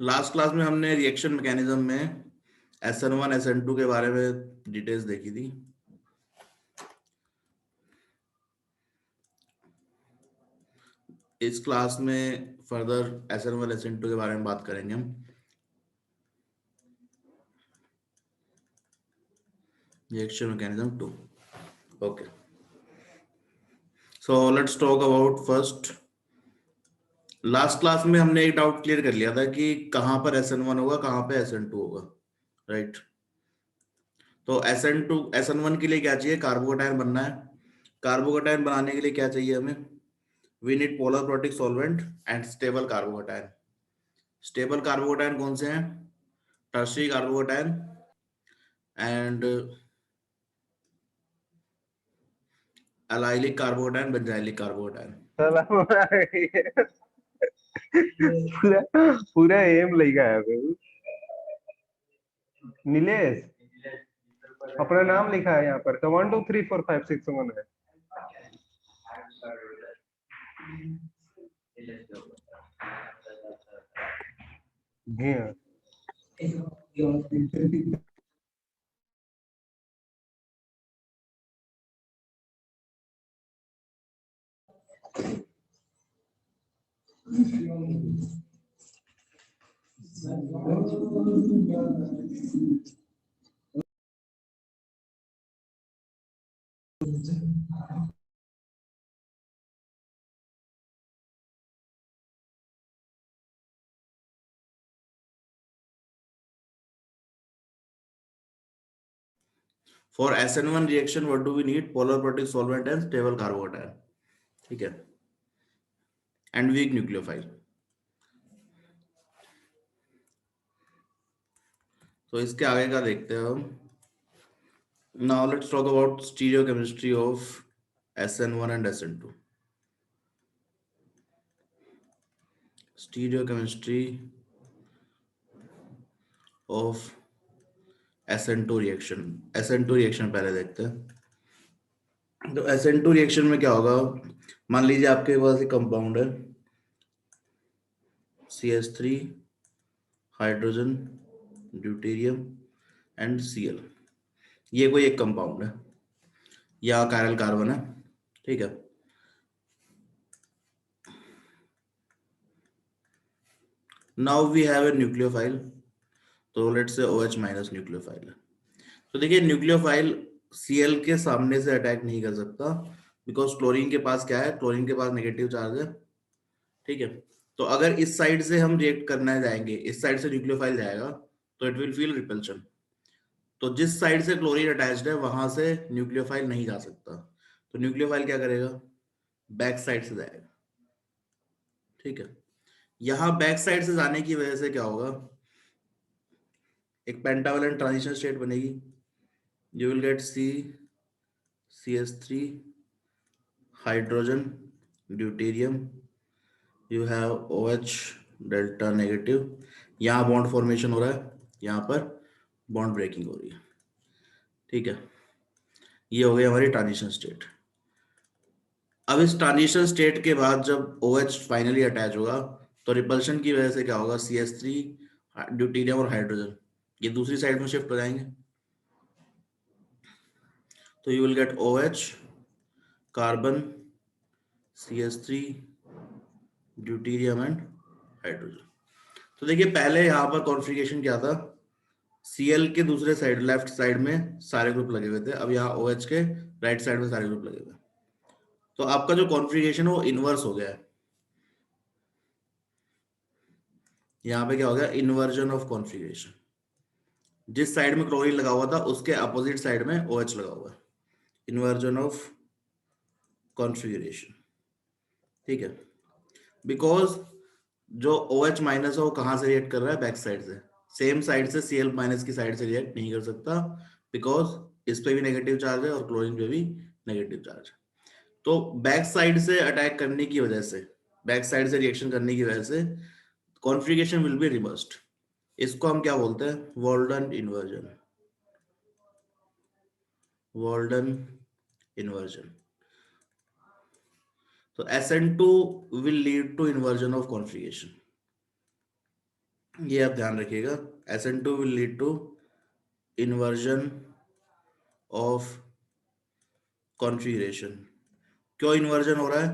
Last class में हमने reaction mechanism में SN1 SN2 के बारे में डिटेल्स देखी थी। इस क्लास में फर्दर SN1 SN2 के बारे में बात करेंगे हम। Reaction mechanism 2। Okay, so let's talk about first. Last class में हमने एक डाउट क्लियर कर लिया था कि कहां पर SN1 होगा, कहां पे SN2 होगा, राइट। तो SN1 के लिए क्या चाहिए? कार्बोकेटायन बनना है। कार्बोकेटायन बनाने के लिए क्या चाहिए हमें? We need polar protic solvent and stable carbocation. Stable carbocation कौन से हैं? Tertiary carbocation and allylic carbocation, benzylic carbocation. पूरा पूरा एम लिखा है नीलेश, अपना नाम लिखा है यहाँ पर। तो 1 2 3 4 5 6 7 है। हाँ। For SN1 reaction, what do we need? Polar protic solvent and stable carbocation, ठीक है, एंड वीक न्यूक्लियोफाइल। तो इसके आगे का देखते हैं हम। Now let's talk about stereochemistry of SN1 and SN2। Stereochemistry of SN2 reaction. SN2 reaction पहले देखते हैं। तो SN2 रिएक्शन में क्या होगा? मान लीजिए आपके पास एक कंपाउंड है CH3 hydrogen deuterium and Cl। ये कोई एक कंपाउंड है या कायरल कार्बन है, ठीक है। Now we have a nucleophile, तो let's say OH minus nucleophile है। तो देखिए न्यूक्लियोफाइल Cl के सामने से अटैक नहीं कर सकता, बिकॉज क्लोरीन के पास क्या है? क्लोरीन के पास नेगेटिव चार्ज है, ठीक है। तो अगर इस साइड से हम रिएक्ट करना जाएंगे, इस साइड से न्यूक्लियोफाइल जाएगा, तो इट विल फील रिपल्शन। तो जिस साइड से क्लोरीन अटैच्ड है वहां से न्यूक्लियोफाइल नहीं जा सकता। तो न्यूक्लियोफाइल क्या करेगा? बैक साइड से जाएगा, ठीक है। यहां बैक साइड से जाने की वजह से क्या होगा? एक पेंटावलेंट ट्रांजिशन स्टेट बनेगी। You will get CH3 hydrogen deuterium, you have OH delta negative. यहाँ बॉन्ड फॉर्मेशन हो रहा है, यहाँ पर बॉन्ड ब्रेकिंग हो रही है, ठीक है। ये हो गई हमारी ट्रांजिशन स्टेट। अब इस ट्रांजिशन स्टेट के बाद जब OH फाइनली अटैच होगा, तो रिपल्शन की वजह से क्या होगा? CH3 ड्यूटेरियम और हाइड्रोजन ये दूसरी साइड में शिफ्ट हो जाएंगे। तो you will gate OH carbon CH3 deuterium and hydrogen. तो देखिए पहले यहाँ पर कॉन्फ़िगरेशन क्या था? Cl के दूसरे साइड लेफ्ट साइड में सारे ग्रुप लगे हुए थे, अब यहाँ OH के राइट साइड में सारे ग्रुप लगे हुए हैं। तो आपका जो कॉन्फ़िगरेशन है वो इनवर्स हो गया है। यहाँ पे क्या हो गया? Inversion of configuration. जिस साइड में क्लोरीन लगा हुआ था उसके अपोजिट साइड में OH लगा हुआ है। इन्वर्जन ऑफ कॉन्फ़िगरेशन, ठीक है। बिकॉज जो OH माइनस है वो कहां से रिएक्ट कर रहा है? बैक साइड से। सेम साइड से Cl माइनस की साइड से रिएक्ट नहीं कर सकता, बिकॉज इस पे भी नेगेटिव चार्ज है और क्लोरीन पे भी नेगेटिव चार्ज है। तो बैक साइड से अटैक करने की वजह से, बैक साइड से रिएक्शन करने की वजह से कॉन्फ़िगरेशन विल बी रिवर्स्ड। इसको हम क्या बोलते हैं? Walden inversion. Walden inversion. तो SN2 will lead to inversion of configuration. ये आप ध्यान रखिएगा, SN2 will lead to inversion of configuration. क्यों इन्वर्जन हो रहा है?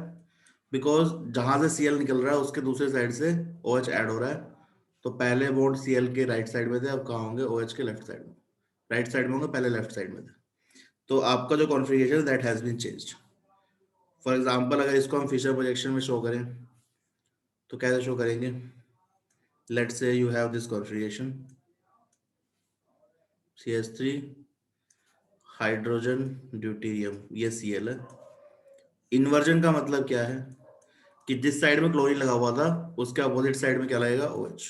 बिकॉज जहां से Cl निकल रहा है उसके दूसरे साइड से OH ऐड हो रहा है। तो पहले बॉन्ड Cl के राइट साइड में थे, अब कहाँ होंगे? OH के लेफ्ट साइड में। राइट साइड में होंगे, पहले लेफ्ट साइड में थे। तो आपका जो configuration that has been changed. For example अगर इसको हम फिशर प्रोजेक्शन में शो करें तो कैसे शो करेंगे? Let's say you have this configuration CH3 hydrogen deuterium, ये Cl है। इन्वर्जन का मतलब क्या है कि जिस साइड में क्लोरीन लगा हुआ था उसके अपोजिट साइड में क्या लगेगा? OH।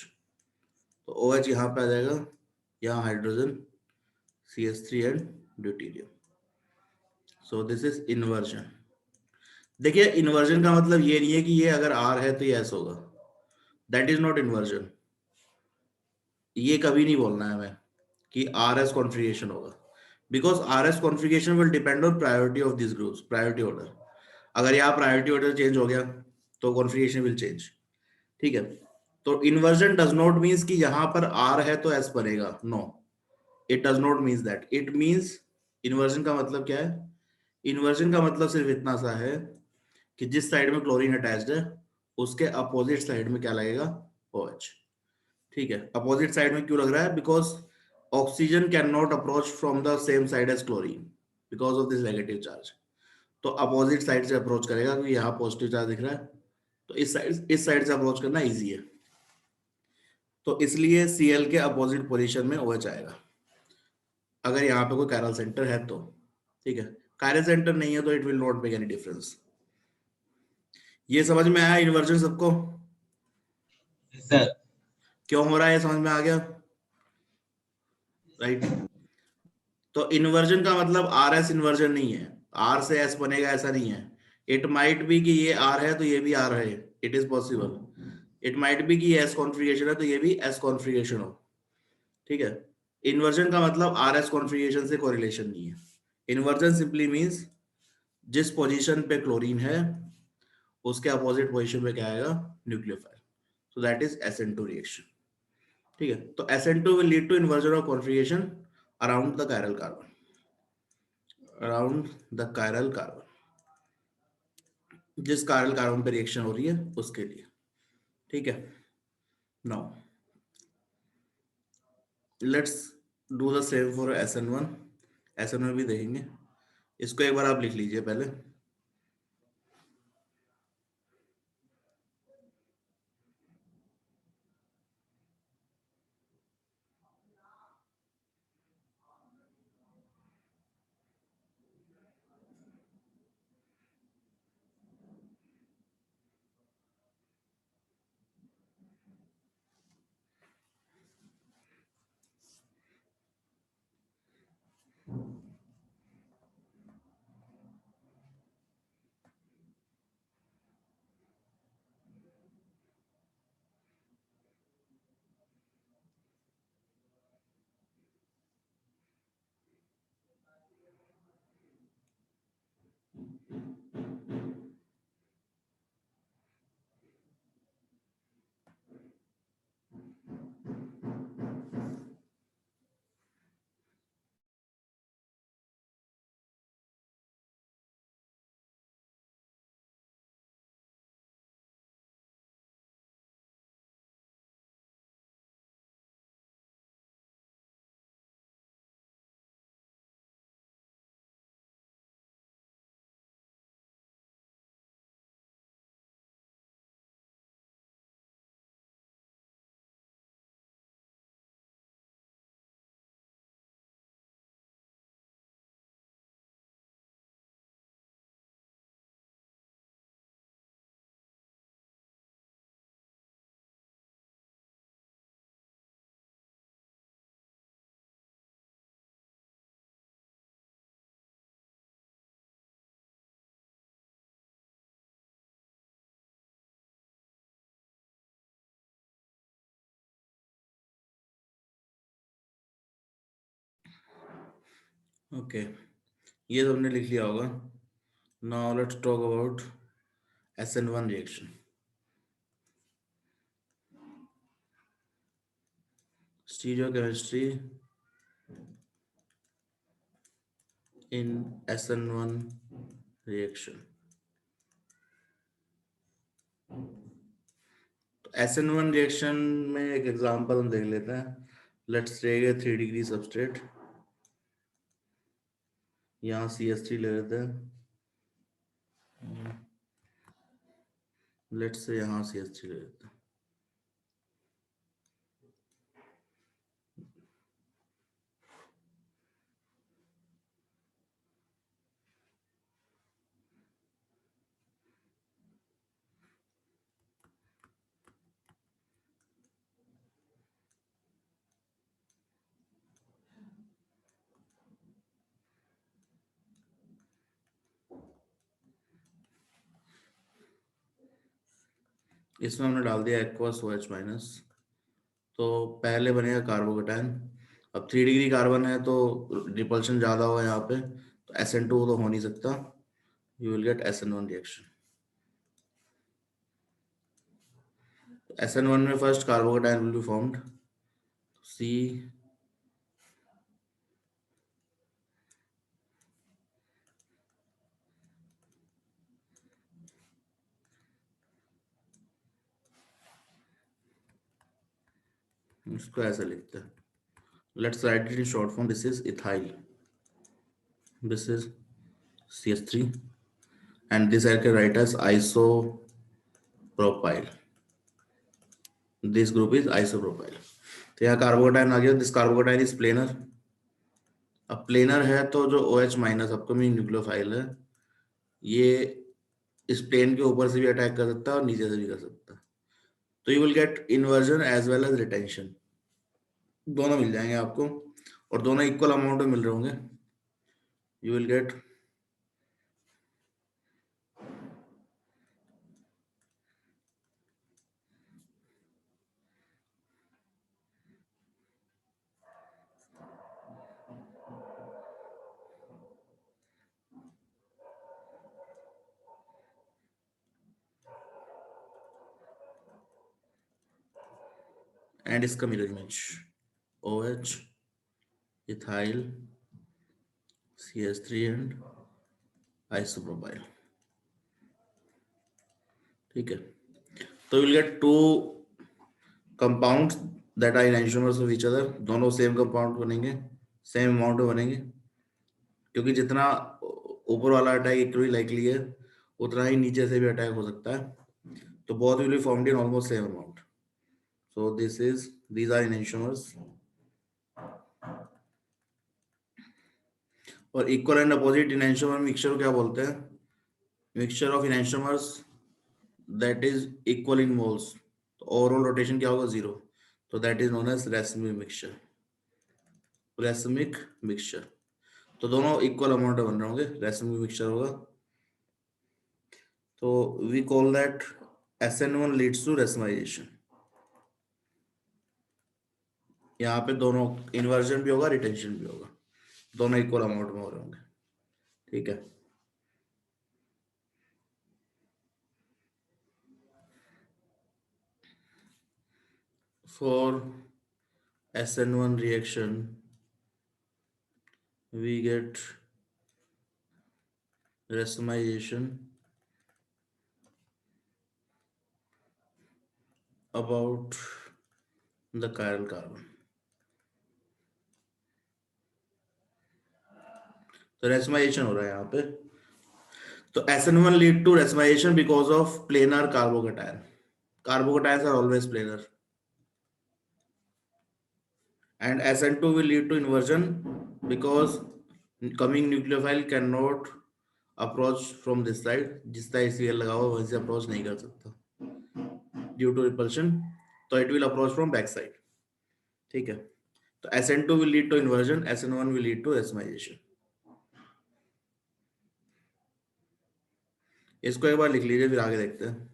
तो OH यहाँ पे आ जाएगा, यहाँ hydrogen CH3 and deuterium. So this is inversion. देखिए इन्वर्जन का मतलब ये नहीं है कि ये अगर R है तो ये S होगा, दैट इज नॉट इन्वर्जन। ये कभी नहीं बोलना है हमें कि RS कॉन्फ़िगरेशन होगा, because RS configuration will depend on priority of this groups, priority order. अगर यहाँ प्रायोरिटी ऑर्डर चेंज हो गया तो कॉन्फ़िगरेशन विल चेंज। ठीक है, तो इन्वर्जन डज नॉट मीन्स कि यहां पर R है तो S बनेगा, no, it does not means that. It means, inversion का मतलब क्या है? इन्वर्जन का मतलब सिर्फ इतना सा है कि जिस साइड में क्लोरीन अटैच्ड है उसके अपोजिट साइड में क्या लगेगा? OH। ठीक है, अपोजिट साइड में क्यों लग रहा है? Because oxygen can not approach from the same side as chlorine because of this negative charge. तो अपोजिट साइड से अप्रोच करेगा क्योंकि यहाँ पॉजिटिव चार्ज दिख रहा है, तो इस साइड से अप्रोच करना इजी है। तो इसलिए Cl के अपोजिट पोजीशन में OH आएगा अगर यहाँ पे कोई कायरल सेंटर है तो। ठीक है, कायरल सेंटर नहीं है तो it will not make any difference. ये समझ में आया इन्वर्जन सबको? सर क्यों हो रहा है ये समझ में आ गया, राइट? तो इन्वर्जन का मतलब RS इन्वर्जन नहीं है, R से S बनेगा ऐसा नहीं है। इट माइट बी कि ये R है तो ये भी R है, it is possible. It might be कि ये S कॉन्फ़िगरेशन है तो ये भी S कॉन्फ़िगरेशन हो। ठीक है, इन्वर्जन का मतलब RS कॉन्फ़िगरेशन से कोरिलेशन नहीं है। इन्वर्जन सिंपली मींस जिस पोजीशन पे क्लोरीन है उसके अपोजिट पोजीशन पे क्या आएगा? Nucleophile. So that is SN2 reaction. ठीक है, तो SN2 will lead to inversion of configuration around the chiral carbon, around the chiral carbon, जिस कायरल कार्बन पे रिएक्शन हो रही है उसके लिए। ठीक है, now let's do the same for SN1। SN1 भी देखेंगे, इसको एक बार आप लिख लीजिए पहले। ओके, ये तो हमने लिख लिया होगा। Now let's talk about SN1 reaction. stereochemistry in SN1 reaction. SN1 reaction में एक एग्जांपल हम देख लेते हैं. Let's take a 3 degree substrate. यहाँ CH3 ले लेते हैं. लेट्स से यहाँ CH3 ले लेते हैं. इसमें हमने डाल दिया एक्वस OH माइनस. तो पहले बनेगा कार्बोकेटायन. अब 3 डिग्री कार्बन है तो रिपल्शन ज्यादा होगा यहाँ पे, तो SN2 तो हो नहीं सकता. You will gate SN1 reaction. SN1 में first carbocation will be formed. C इसको ऐसे लिखते हैं. Let's write it in short form. This is ethyl, this is CH3 and this I can write as isopropyl. This group is isopropyl. तो यहाँ carbocation आ गया. This carbocation is planar. अब planar है तो जो OH माइनस अपकमिंग न्यूक्लियोफाइल है ये इस प्लेन के ऊपर से भी अटैक कर सकता है और नीचे से भी कर सकता है. तो you will get inversion as well as retention. दोनों मिल जाएंगे आपको और दोनों इक्वल अमाउंट में मिल रहे होंगे. यू विल गेट एंड इसका mirror image OH ethyl CH3 and isopropyl. ठीक है. तो will get two compounds that are enantiomers of each other. दोनों सेम कंपाउंड बनेंगे, सेम अमाउंट में बनेंगे, क्योंकि जितना ऊपर वाला अटैक इक्वली लाइकली है उतना ही नीचे से भी अटैक हो सकता है. तो both will be formed in almost same amount. So these are enantiomers. और equal and opposite enantiomer mixture को क्या बोलते हैं? Mixture of enantiomers that is equal in moles. तो ओवरऑल रोटेशन क्या होगा? 0. तो that is known as racemic mixture. racemic mixture. तो दोनों इक्वल अमाउंट में बन रहे होंगे. racemic मिक्सचर होगा. तो we call that SN1 leads to racemization. यहाँ पे दोनों इन्वर्जन भी होगा, रिटेंशन भी होगा, दोनों इक्वल अमाउंट में हो रहे होंगे. ठीक है. For SN1 reaction we get racemization about the chiral carbon. तो racemization हो रहा है यहाँ पे. तो SN1 lead to racemization because of planar carbocation. Carbocations are always planar. And SN2 will lead to inversion because coming nucleophile cannot approach from this side. जिस side Cl लगा हुआ वहीं से अप्रोच नहीं कर सकता due to repulsion. तो it will approach from back side. ठीक है. तो SN2 will lead to inversion, SN1 will lead to racemization. इसको एक बार लिख लीजिए, फिर आगे देखते हैं.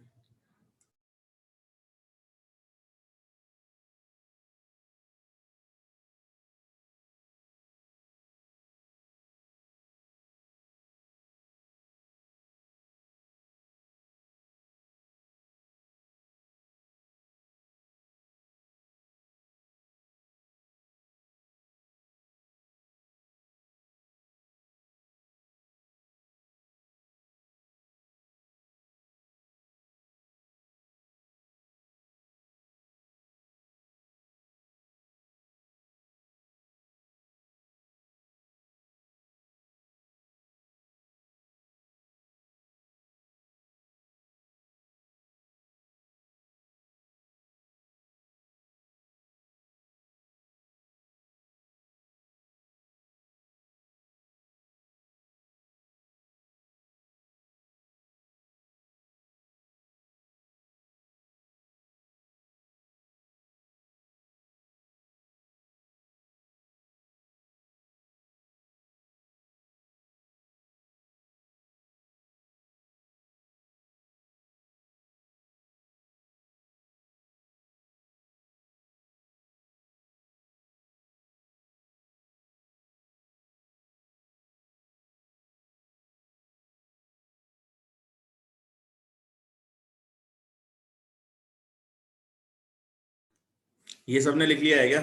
ये सबने लिख लिया है क्या?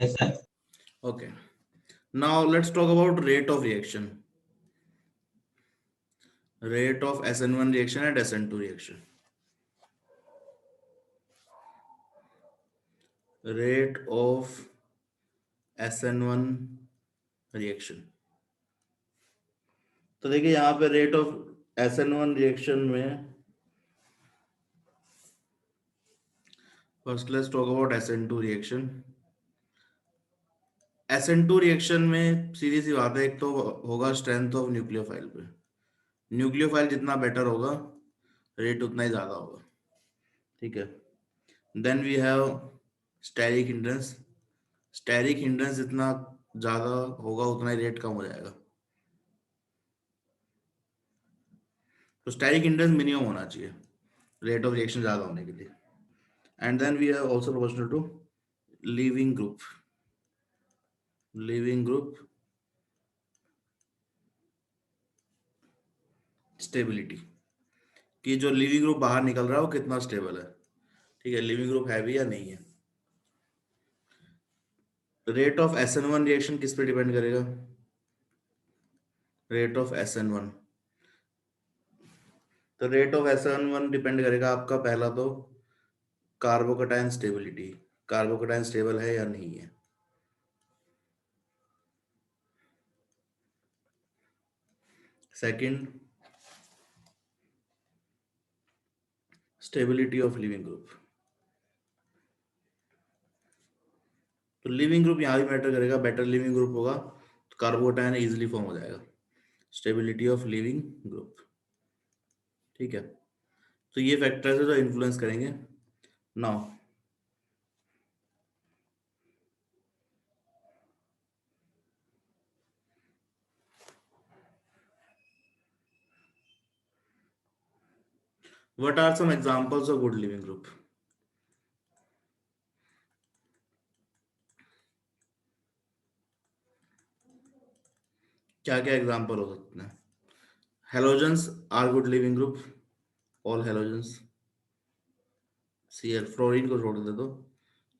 Yes, sir. Okay. Now let's talk about rate of reaction. Rate of SN1 reaction and SN2 reaction. Rate of SN1 reaction. तो देखिए यहाँ पे रेट ऑफ SN1 रिएक्शन में first let's talk about SN2 reaction. SN2 reaction में सीधी सी बात है, एक तो होगा स्ट्रेंथ ऑफ न्यूक्लियोफाइल पे। न्यूक्लियोफाइल जितना बेटर होगा रेट उतना ही ज्यादा होगा, ठीक है। Then we have steric hindrance. Steric hindrance जितना ज्यादा होगा उतना ही रेट कम हो जाएगा। तो स्टेरिक हिंड्रेंस मिनिमम होना चाहिए रेट ऑफ रिएक्शन ज्यादा होने के लिए। And then we have also proportional to leaving group. Leaving group stability, कि जो लिविंग ग्रुप बाहर निकल रहा है वो कितना स्टेबल है, ठीक है, लिविंग ग्रुप हैवी या नहीं है। रेट ऑफ SN1 रिएक्शन किस पे डिपेंड करेगा? रेट ऑफ SN1, तो रेट ऑफ SN1 डिपेंड करेगा आपका पहला तो कार्बोकैटायन स्टेबिलिटी, कार्बोकैटायन स्टेबल है या नहीं है। Second, stability of leaving group. तो लिविंग ग्रुप यहाँ भी मैटर करेगा, बेटर लिविंग ग्रुप होगा तो कार्बोकैटायन इजीली फॉर्म हो जाएगा। स्टेबिलिटी ऑफ लिविंग ग्रुप, ठीक है। तो ये फैक्टर्स है जो इन्फ्लुएंस करेंगे। Now what are some examples of good living group? क्या क्या एग्जांपल हो सकते हैं? Halogens are good leaving group, all halogens. Cl, fluorine को छोड़ दे दो,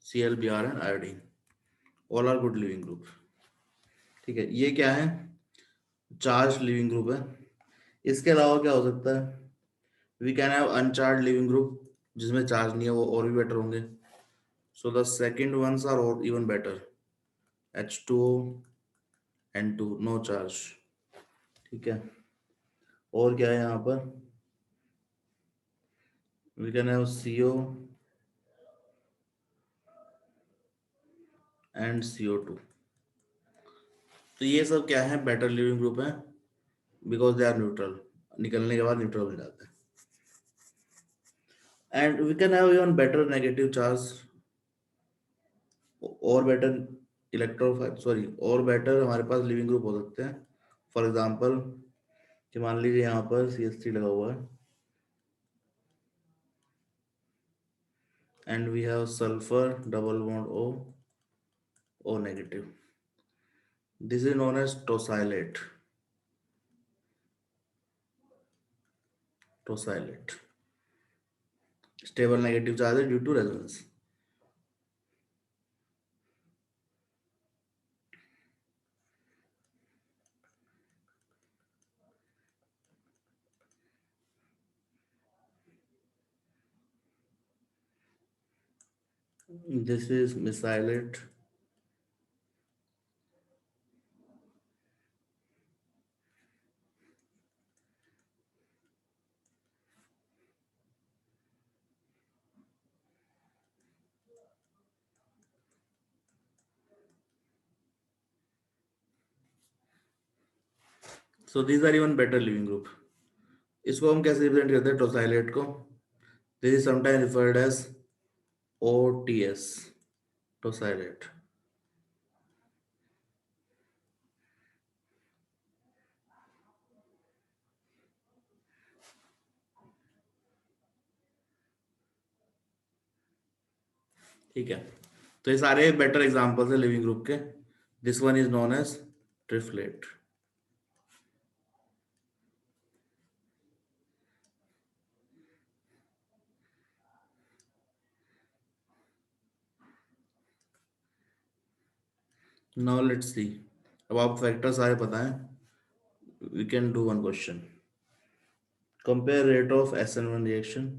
Cl, Br and iodine, all are good leaving group, ठीक है। ये क्या है? चार्ज लिविंग ग्रुप है। इसके अलावा क्या हो सकता है? We can have uncharged leaving group, जिसमें चार्ज नहीं है, वो और भी बेटर होंगे। So the second ones are और even better, H2O N2 no charge, ठीक है। और क्या है यहाँ पर? We can have CO and CO2। तो ये सब क्या है? बेटर लिविंग ग्रुप है, बिकॉज दे आर न्यूट्रल, निकलने के बाद न्यूट्रल हो जाते हैं। And we can have even better negative charge, और बेटर इलेक्ट्रो सॉरी और बेटर हमारे पास लिविंग ग्रुप हो सकते हैं। फॉर एग्जांपल कि मान लीजिए यहाँ पर CH3 लगा हुआ है and we have sulphur double bond O negative, this is known as tosylate. Tosylate stable negative charge due to resonance. This is mesylate. So these are even better living group. इसको हम कैसे represent करते हैं tosylate को? This is sometime referred as OTS, tosylate. ठीक है, तो ये सारे बेटर एग्जांपल्स है लिविंग ग्रुप के। This one is known as triflate. Now let's see. अब आप फैक्टर सारे पता है, we can do one question. Compare rate of SN1 reaction.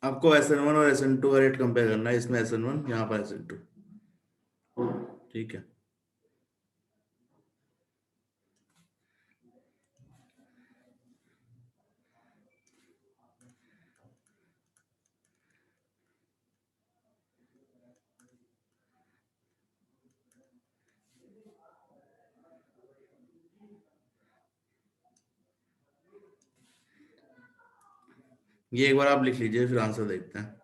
आपको SN1 और SN2 का रेट कंपेयर करना है, इसमें SN1, यहाँ पर SN2, ठीक है। ये एक बार आप लिख लीजिए, फिर आंसर देखते हैं।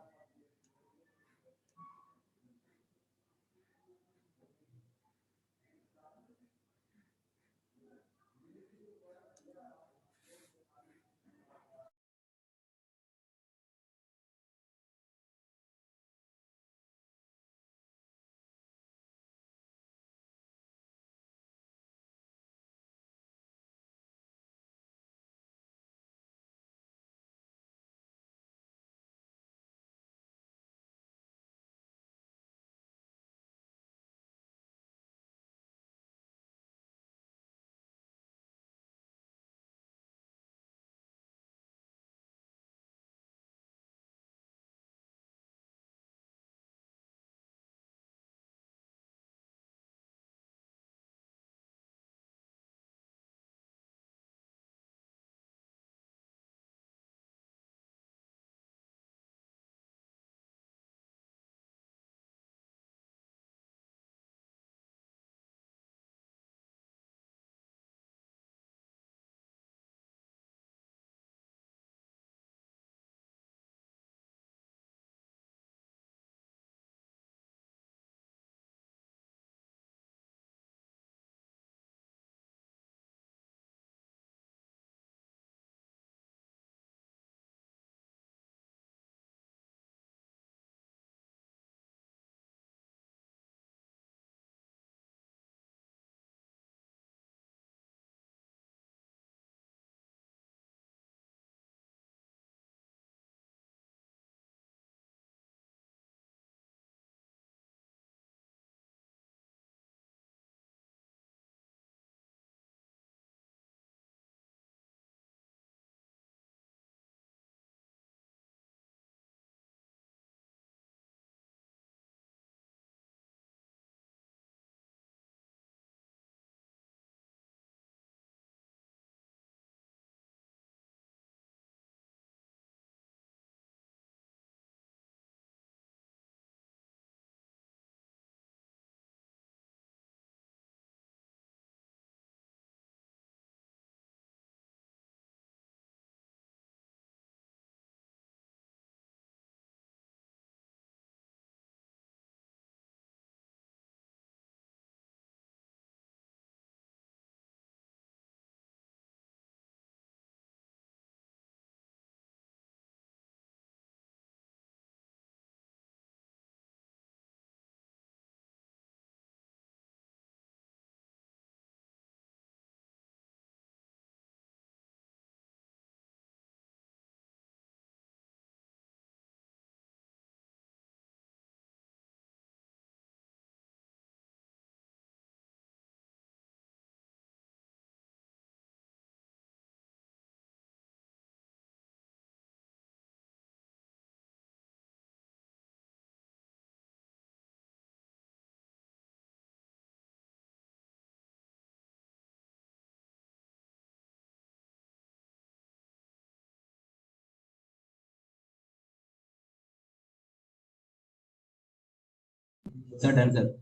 Sir, done, sir.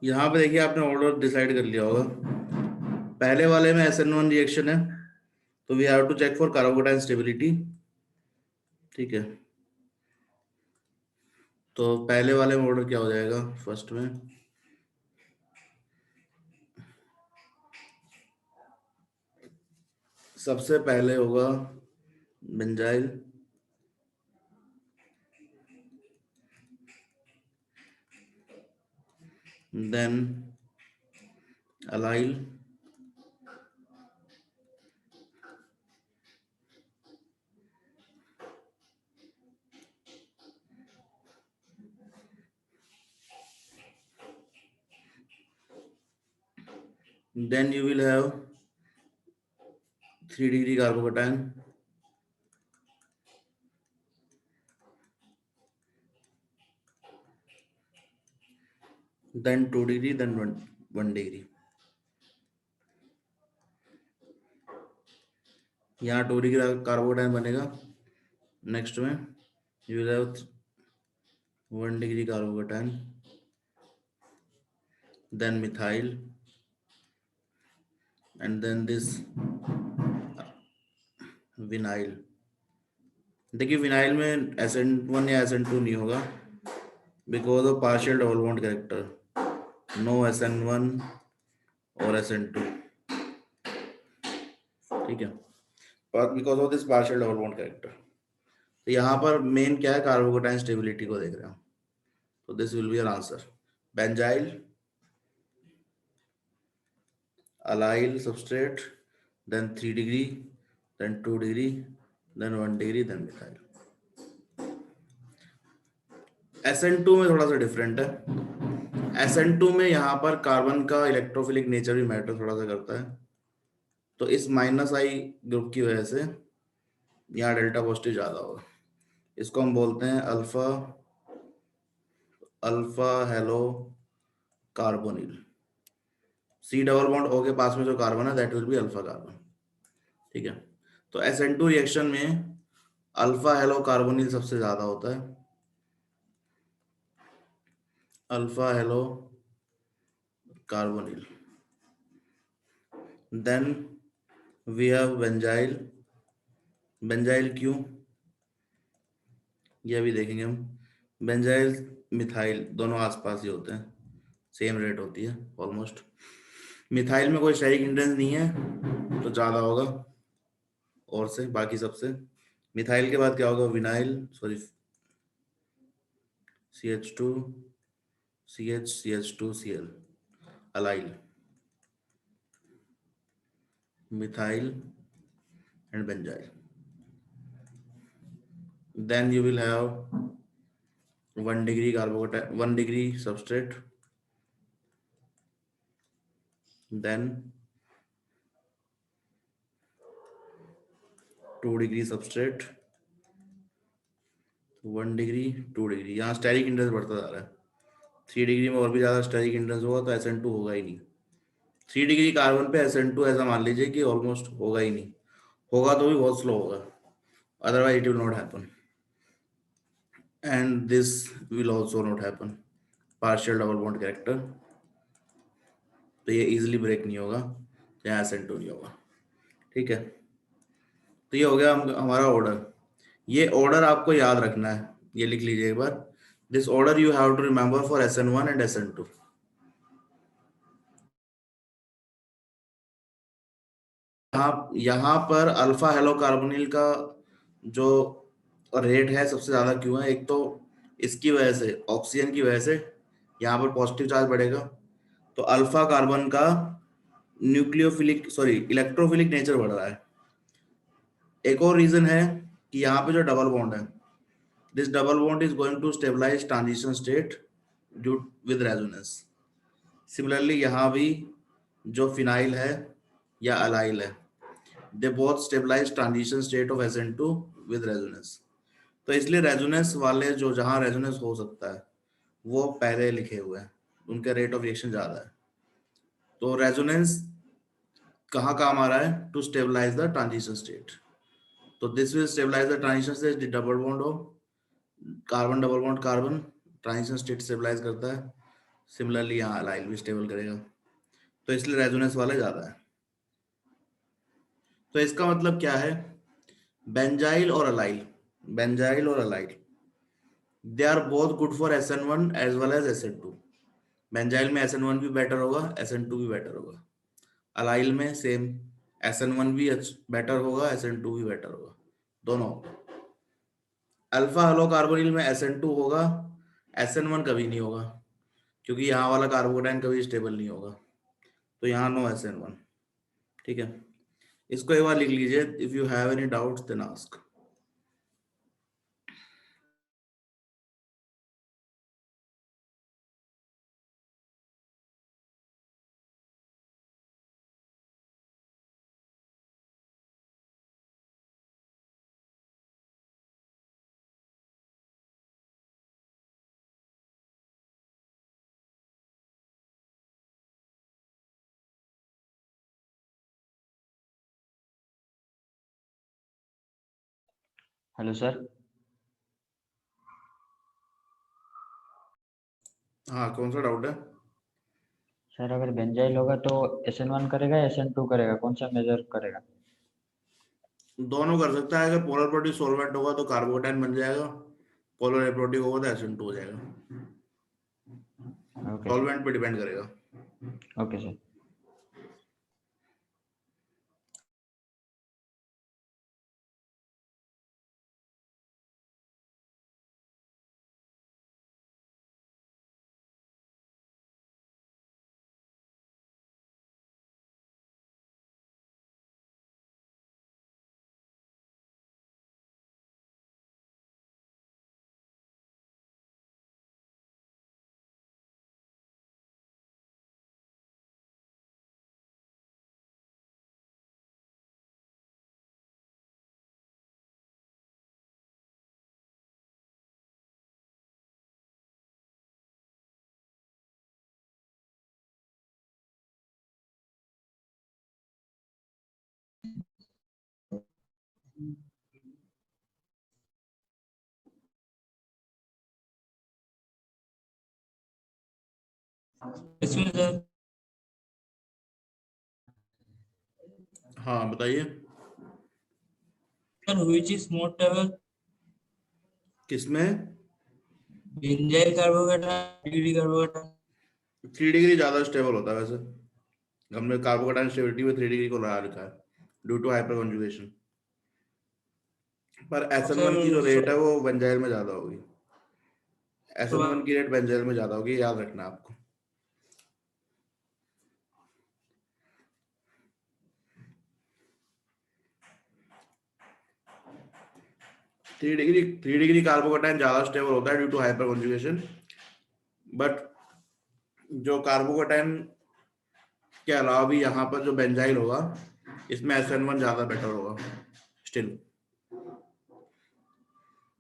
यहाँ पे देखिए आपने ऑर्डर डिसाइड कर लिया होगा। पहले वाले में SN1 रिएक्शन है, तो we have to check for carbocation stability. ठीक है, तो पहले वाले में ऑर्डर क्या हो जाएगा? फर्स्ट में सबसे पहले होगा benzyl, then allyl, then you will have 3 degree carbocation, then 2 degree, then 1 degree. यहाँ 2 डिग्री कार्बोकेटाइन बनेगा। नेक्स्ट में you will have 1 degree carbocation, then methyl, and then this vinyl. देखिए विनाइल में SN1 या SN2 नहीं होगा because of partial double bond character, no SN1 और SN2। ठीक है, because of this partial double bond character. तो यहाँ पर मेन क्या है? कार्बोकेटाइन स्टेबिलिटी को देख रहे हैं। तो this will be our answer, benzyl, allyl substrate, then 3 degree, then 2 degree, then 1 degree, then methyl। SN2 में थोड़ा सा डिफरेंट है। SN2 में यहाँ पर कार्बन का इलेक्ट्रोफिलिक नेचर भी मैटर थोड़ा सा करता है, तो इस -I ग्रुप की वजह से यहाँ डेल्टा पॉजिटिव ज्यादा होगा। इसको हम बोलते हैं alpha halo carbonyl. C double bond O के पास में जो कार्बन है that will be alpha carbon. ठीक है, तो SN2 रिएक्शन में अल्फा हेलो कार्बोनिल सबसे ज्यादा होता है, alpha halo carbonyl. Then we have benzyl. Benzyl क्यों, ये अभी देखेंगे हम। बेंजाइल मिथाइल दोनों आसपास ही होते हैं, सेम रेट होती है ऑलमोस्ट। मिथाइल में कोई स्टेरिक हिंड्रेंस नहीं है तो ज्यादा होगा और से बाकी सबसे। मिथाइल के बाद क्या होगा? Vinyl, sorry CH2 CH CH2 Cl, allyl, methyl and benzyl. Then you will have 1 degree carbocation, 1 degree substrate, then 2 degree substrate, 1 degree, 2 degree। यहाँ स्टेरिक इंडेक्स बढ़ता जा रहा है। 3 डिग्री में और भी ज्यादा स्टेरिक इंडेक्स होगा तो SN2 होगा ही नहीं। 3 डिग्री कार्बन पे SN2 ऐसा मान लीजिए कि ऑलमोस्ट होगा ही नहीं, होगा तो भी बहुत स्लो होगा, otherwise it will not happen, and this will also not happen, partial double bond character, तो ये इजीली ब्रेक नहीं होगा, यहाँ SN2 नहीं होगा। ठीक है, तो ये हो गया हमारा ऑर्डर। ये ऑर्डर आपको याद रखना है, ये लिख लीजिए एक बार। This order you have to remember for SN1 and SN2। यहाँ पर अल्फा हेलो कार्बोनिल का जो रेट है सबसे ज्यादा क्यों है? एक तो इसकी वजह से, ऑक्सीजन की वजह से यहाँ पर पॉजिटिव चार्ज बढ़ेगा, तो अल्फा कार्बन का इलेक्ट्रोफिलिक नेचर बढ़ रहा है। एक और रीजन है कि यहाँ पे जो डबल बॉन्ड है, this double bond is going to stabilise transition state due with resonance. Similarly यहाँ भी जो फिनाइल है या अलाइल है, they both stabilise transition state of SN2 with resonance. तो इसलिए रेजोनेंस वाले जो जहां रेजोनेंस हो सकता है वो पहले लिखे हुए हैं, उनका रेट ऑफ रिएक्शन ज्यादा है। तो रेजोनेंस कहाँ काम आ रहा है? To stabilise the transition state. तो this will stabilise the transition state, double bond हो carbon, double bond carbon transition state stabilise करता है। सिमिलरली यहाँ अलाइल भी स्टेबल करेगा, तो इसलिए रेजोनेंस वाले ज्यादा है। तो इसका मतलब क्या है, बेंजाइल और अलाइल, बेंजाइल और allyl they are both good for SN1 as well as SN2। Benzyl में SN1 भी बेटर होगा, SN2 भी बेटर होगा। अलाइल में सेम, SN1 भी बेटर होगा, SN2 भी बेटर होगा, दोनों। अल्फा हाइड्रोकार्बोनिल में SN2 होगा, SN1 कभी नहीं होगा, क्योंकि यहाँ वाला कार्बोकेटाइन कभी स्टेबल नहीं होगा, तो यहाँ नो SN1। ठीक है, इसको एक बार लिख लीजिए, if you have any doubts then ask. Hello sir. हाँ, कौन सा डाउट है? सर अगर बेंजाइल होगा तो SN1 करेगा या SN2 करेगा, कौन सा मेजर करेगा? दोनों कर सकता है। अगर पोलर प्रोटीन सॉल्वेंट होगा तो कार्बोकेटाइन बन जाएगा, पोलर एप्रोटिक होगा तो SN2 हो जाएगा। ओके सॉल्वेंट पे डिपेंड करेगा। सर। Okay sir. इसमें सर हाँ बताइए। which is more stable, किसमें? Benzyl carbocation, degree carbocation? 3 degree ज्यादा स्टेबल होता है वैसे, हमने कार्बोकेटाइन स्टेबिलिटी में 3 डिग्री को लगा रखा है ड्यू टू हाइपर कॉन्जुगेशन। पर SN1 की जो रेट है वो बेंजाइल में ज्यादा होगी, SN1 की रेट बेंजाइल में ज्यादा होगी, याद रखना आपको। थ्री डिग्री कार्बोकेटाइन ज्यादा स्टेबल होता है due to hyperconjugation, but जो कार्बोकेटाइन के अलावा भी यहाँ पर जो बेंजाइल होगा इसमें SN1 ज्यादा बेटर होगा स्टिल।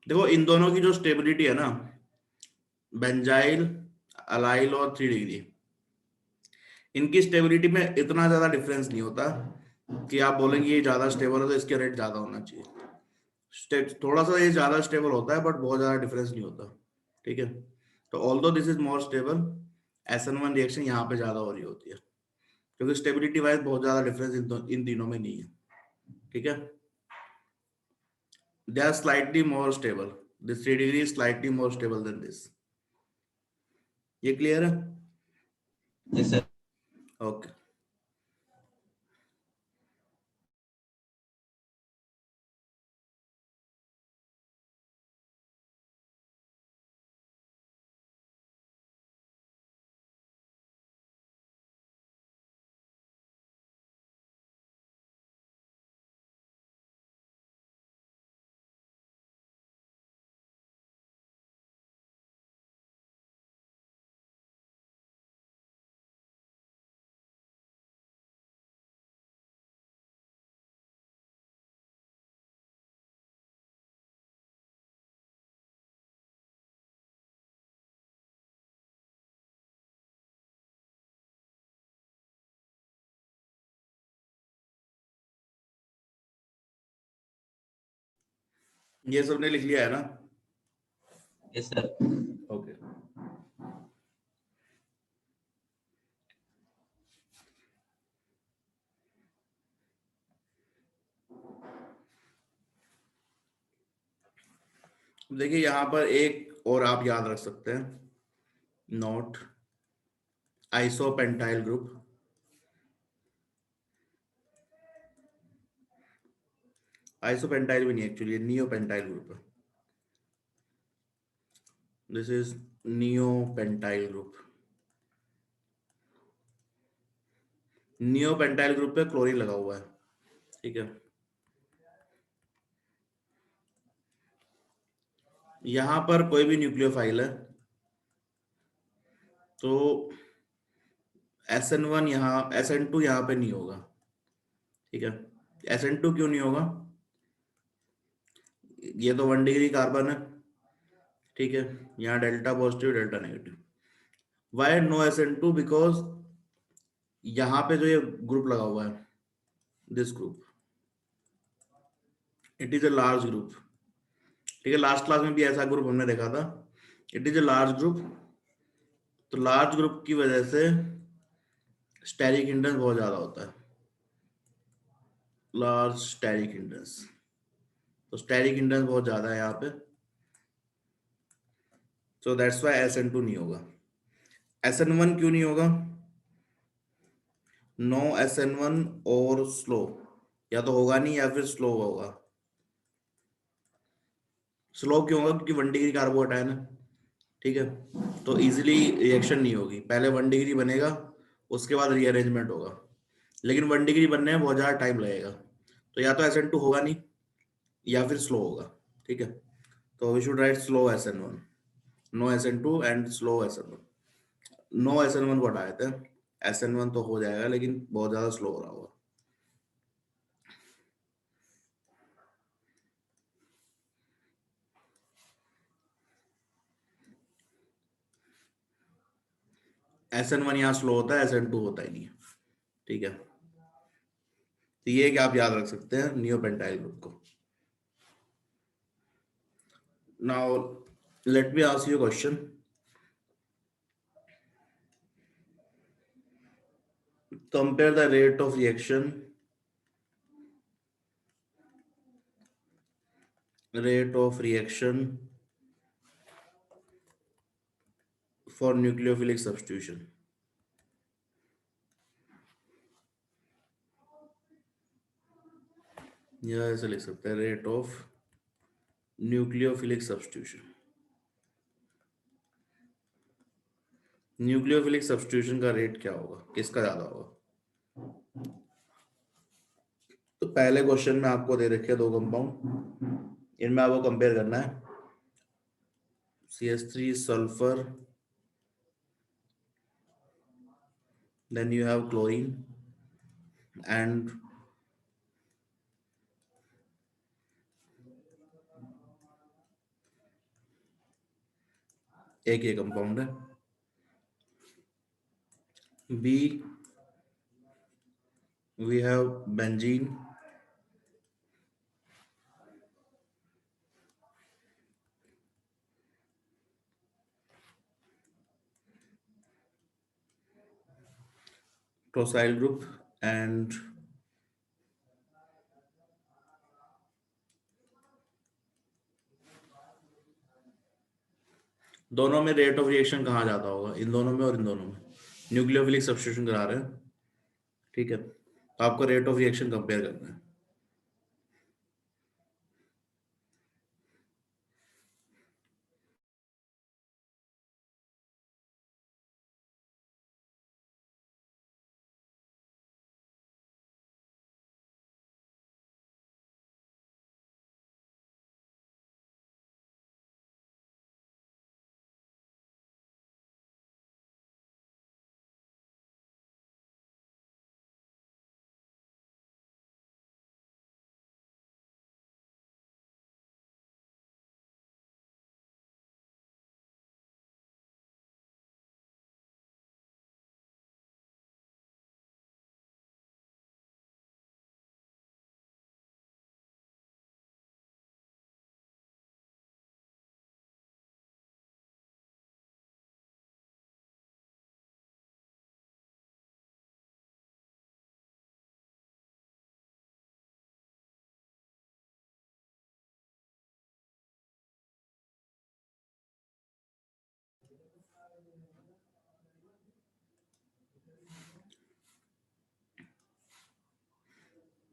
देखो इन दोनों की जो स्टेबिलिटी है ना, बेंजाइल, अलाइल और 3 डिग्री, इनकी स्टेबिलिटी में इतना ज्यादा डिफरेंस नहीं होता कि आप बोलेंगे ये ज्यादा स्टेबल है तो इसके रेट ज्यादा होना चाहिए। थोड़ा सा ये ज्यादा स्टेबल होता है बट बहुत ज्यादा डिफरेंस नहीं होता। ठीक है, तो although this is more stable, SN1 reaction यहाँ पे ज्यादा हो रही होती है, क्योंकि स्टेबिलिटी वाइज बहुत ज्यादा डिफरेंस इन तीनों में नहीं है। ठीक है, they are slightly more stable, this 3 degree is slightly more stable than this। ये क्लियर है? Yes sir। ओके। ये सबने लिख लिया है ना? Yes sir। ओके। देखिए यहाँ पर एक और आप याद रख सकते हैं, नोट आइसोपेंटाइल ग्रुप। आइसोपेंटाइल भी नहीं, एक्चुअली नियोपेंटाइल ग्रुप है। This is neopentyl group. Neopentyl group पे क्लोरीन लगा हुआ है, ठीक है। यहां पर कोई भी न्यूक्लियोफाइल है तो SN1 यहाँ, SN2 यहाँ पे नहीं होगा, ठीक है। SN2 क्यों नहीं होगा? ये तो 1 डिग्री कार्बन है, ठीक है। यहाँ delta positive delta negative. Why no SN2? बिकॉज यहाँ पे जो ये ग्रुप लगा हुआ है, this group, it is a large group, ठीक है। लास्ट क्लास में भी ऐसा ग्रुप हमने देखा था, it is a large group. तो लार्ज ग्रुप की वजह से स्टेरिक हिंड्रेंस बहुत ज्यादा होता है, लार्ज स्टेरिक हिंड्रेंस। तो स्टेरिक हिंड्रेंस बहुत ज्यादा है यहाँ पे, सो दैट्स व्हाई SN2 नहीं होगा। SN1 क्यों नहीं होगा? नो SN1 और स्लो, या तो होगा नहीं या फिर स्लो होगा। स्लो क्यों होगा? क्योंकि 1 डिग्री कार्बोकेटायन है, ठीक है। तो इजीली रिएक्शन नहीं होगी, पहले 1 डिग्री बनेगा, उसके बाद रीअरेंजमेंट होगा। लेकिन 1 डिग्री बनने में बहुत ज्यादा टाइम लगेगा, तो या तो SN2 होगा नहीं या फिर स्लो होगा, ठीक है। तो we should write slow SN1, no SN2 and slow SN1। No SN1 को हटा देते हैं, SN1 तो हो जाएगा लेकिन बहुत ज्यादा स्लो हो रहा होगा। SN1 यहाँ स्लो होता है, SN2 होता ही नहीं है, ठीक है। तो ये कि आप याद रख सकते हैं नियोपेंटाइल ग्रुप को। Now let me ask you question. Compare the rate of reaction for nucleophilic substitution. या ऐसे लिख सकते हैं, rate of nucleophilic substitution. Nucleophilic substitution का रेट क्या होगा, किसका ज्यादा होगा? तो पहले क्वेश्चन में आपको दे रखे दो कंपाउंड, इनमें आपको कंपेयर करना है CH3 sulphur, then you have chlorine and एक ये कंपाउंड है B, we have benzene, tosyl group, and दोनों में रेट ऑफ रिएक्शन कहाँ ज्यादा होगा? इन दोनों में और इन दोनों में। न्यूक्लियोफिलिक सब्स्टिट्यूशन करा रहे हैं, ठीक है। तो आपको रेट ऑफ रिएक्शन कंपेयर करना है।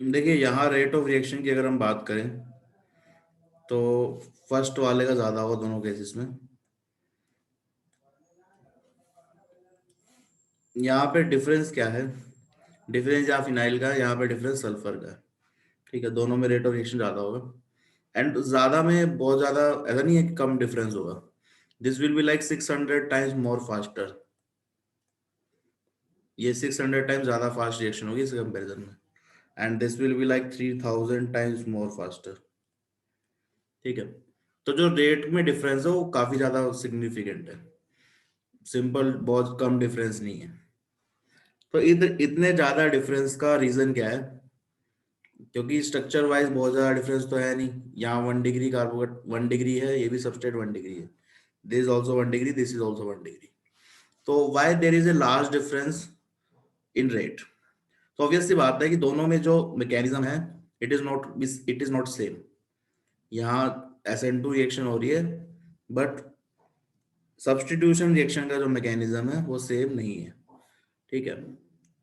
देखिए यहाँ रेट ऑफ रिएक्शन की अगर हम बात करें तो फर्स्ट वाले का ज्यादा होगा दोनों केसेस में। यहाँ पे डिफरेंस क्या है, डिफरेंस यहाँ फिनाइल का है, यहाँ पे डिफरेंस सल्फर का है। ठीक है, दोनों में रेट ऑफ रिएक्शन ज्यादा होगा। एंड ज्यादा में बहुत ज्यादा ऐसा नहीं है कि कम डिफरेंस होगा। This will be like 600 times more faster. ये 600 टाइम्स ज्यादा फास्ट रिएक्शन होगी इसके कंपैरिजन में। And this will be like 3000 times more faster. ठीक है, तो जो रेट में डिफरेंस है वो काफी ज्यादा सिग्निफिकेंट है, सिंपल बहुत कम डिफरेंस नहीं है। तो इतने ज्यादा डिफरेंस का रीजन क्या है, क्योंकि स्ट्रक्चर वाइज बहुत ज्यादा डिफरेंस तो है नहीं। यहाँ 1 डिग्री कार्बोनेट 1 डिग्री है, ये भी सबस्ट्रेट 1 डिग्री है, this is also 1 degree, this is also 1 degree. तो why there is a large difference in rate? तो ऑब्वियस सी बात है कि दोनों में जो मैकेनिज्म है इट इज नॉट सेम। यहाँ SN2 रिएक्शन हो रही है बट सब्स्टिट्यूशन रिएक्शन का जो मैकेनिज्म है वो सेम नहीं है। ठीक है,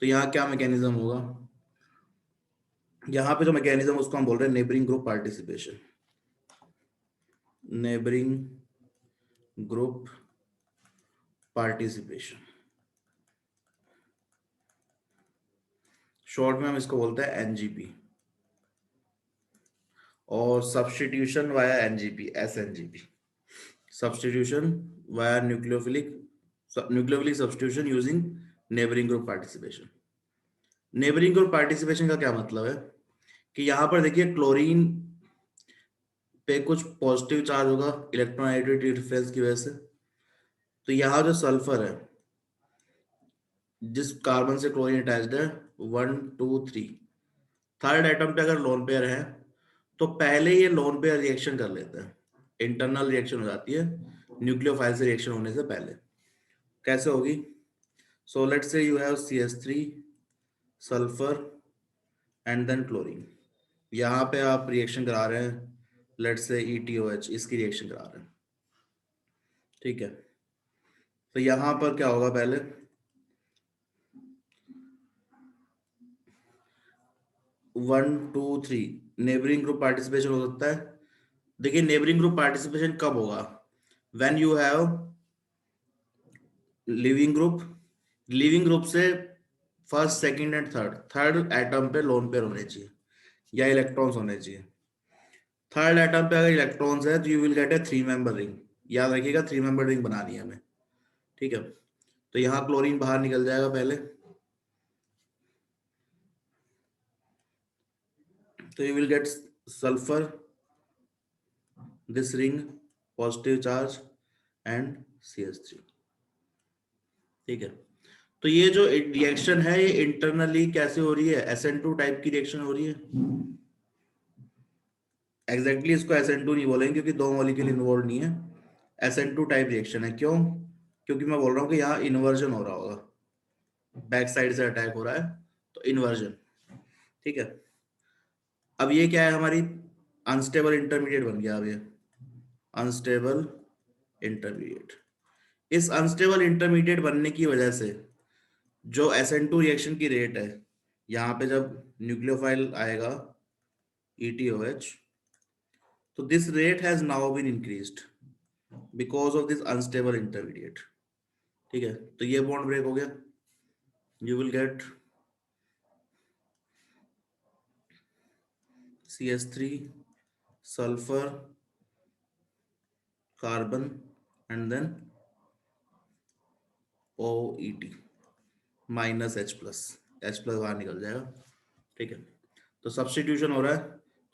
तो यहाँ क्या मैकेनिज्म होगा, यहाँ पे जो मैकेनिज्म उसको हम बोल रहे हैं neighbouring group participation. Neighbouring group participation, short में हम इसको बोलते हैं NGP। और substitution via NGP, SNGP, substitution via nucleophilic substitution using neighbouring group participation. Neighbouring group participation का क्या मतलब है कि यहाँ पर देखिए क्लोरीन पे कुछ पॉजिटिव चार्ज होगा इलेक्ट्रोनेगेटिविटी डिफरेंस की वजह से। तो यहाँ जो सल्फर है, जिस कार्बन से क्लोरीन अटैच्ड है 1 2 3, थर्ड एटम पे अगर लोन पेयर है तो पहले ये लोन पेयर रिएक्शन कर लेते हैं, इंटरनल रिएक्शन हो जाती है न्यूक्लियोफाइल से रिएक्शन होने से पहले। कैसे होगी? So let's say you have CH3 sulphur and then chlorine. यहाँ पे आप रिएक्शन करा रहे हैं, लेट्स से ETOH, इसकी रिएक्शन करा रहे हैं। ठीक है, तो यहाँ पर क्या होगा, पहले 1 2 3 नेबरिंग ग्रुप पार्टिसिपेशन हो सकता है। देखिए नेबरिंग ग्रुप पार्टिसिपेशन कब होगा, when you have leaving group से first second and third atom पे लोन पेयर होने चाहिए या इलेक्ट्रॉन्स होने चाहिए। थर्ड एटम पे अगर इलेक्ट्रॉन्स है तो you will gate A 3 member ring. याद रखिएगा 3 मेंबर रिंग बनानी है हमें। ठीक है, तो यहाँ क्लोरीन बाहर निकल जाएगा पहले, तो you will gate sulphur, this ring positive charge and CH3। ठीक है, तो ये जो रिएक्शन है ये इंटरनली कैसे हो रही है, SN2 टाइप की रिएक्शन हो रही है। एग्जैक्टली इसको SN2 नहीं बोलेंगे क्योंकि दो मॉलिक्यूल इन्वॉल्व नहीं है, SN2 टाइप रिएक्शन है। क्यों? क्योंकि मैं बोल रहा हूँ कि यहाँ इन्वर्जन हो रहा होगा, बैक साइड से अटैक हो रहा है तो इन्वर्जन। ठीक है, अब ये क्या है, हमारी अनस्टेबल इंटरमीडिएट बन गया। अब ये अनस्टेबल इंटरमीडिएट, इस अनस्टेबल इंटरमीडिएट बनने की वजह से जो SN2 रिएक्शन की रेट है, यहाँ पे जब न्यूक्लियोफाइल आएगा ETOH, तो this rate has now been increased because of this unstable intermediate. ठीक है, तो ये बॉन्ड ब्रेक हो गया, you will get CH3 sulphur carbon and then OET minus H+ बाहर निकल जाएगा। ठीक है, तो सब्स्टिट्यूशन हो रहा है,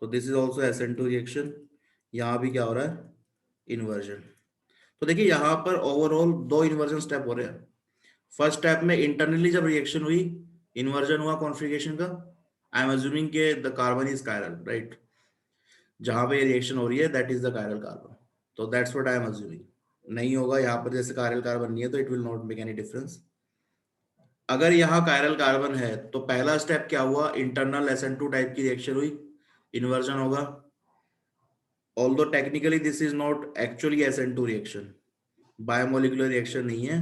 तो this is also SN2 reaction. यहाँ भी क्या हो रहा है, इन्वर्जन। तो देखिए यहाँ पर ओवरऑल 2 इन्वर्जन स्टेप हो रहे हैं। फर्स्ट स्टेप में इंटरनली जब रिएक्शन हुई, इन्वर्जन हुआ कॉन्फ़िगरेशन का, आई एम अज्यूमिंग के the carbon is chiral, right, जहां पे रिएक्शन हो रही है that is the chiral carbon, तो that's what I am assuming. नहीं होगा यहाँ पर, जैसे कायरल कार्बन नहीं है तो it will not make any difference. अगर यहाँ कायरल कार्बन है तो पहला स्टेप क्या हुआ, इंटरनल SN2 टाइप की रिएक्शन हुई, इन्वर्जन होगा। Although technically this is not actually SN2 reaction, biomolecular reaction नहीं है,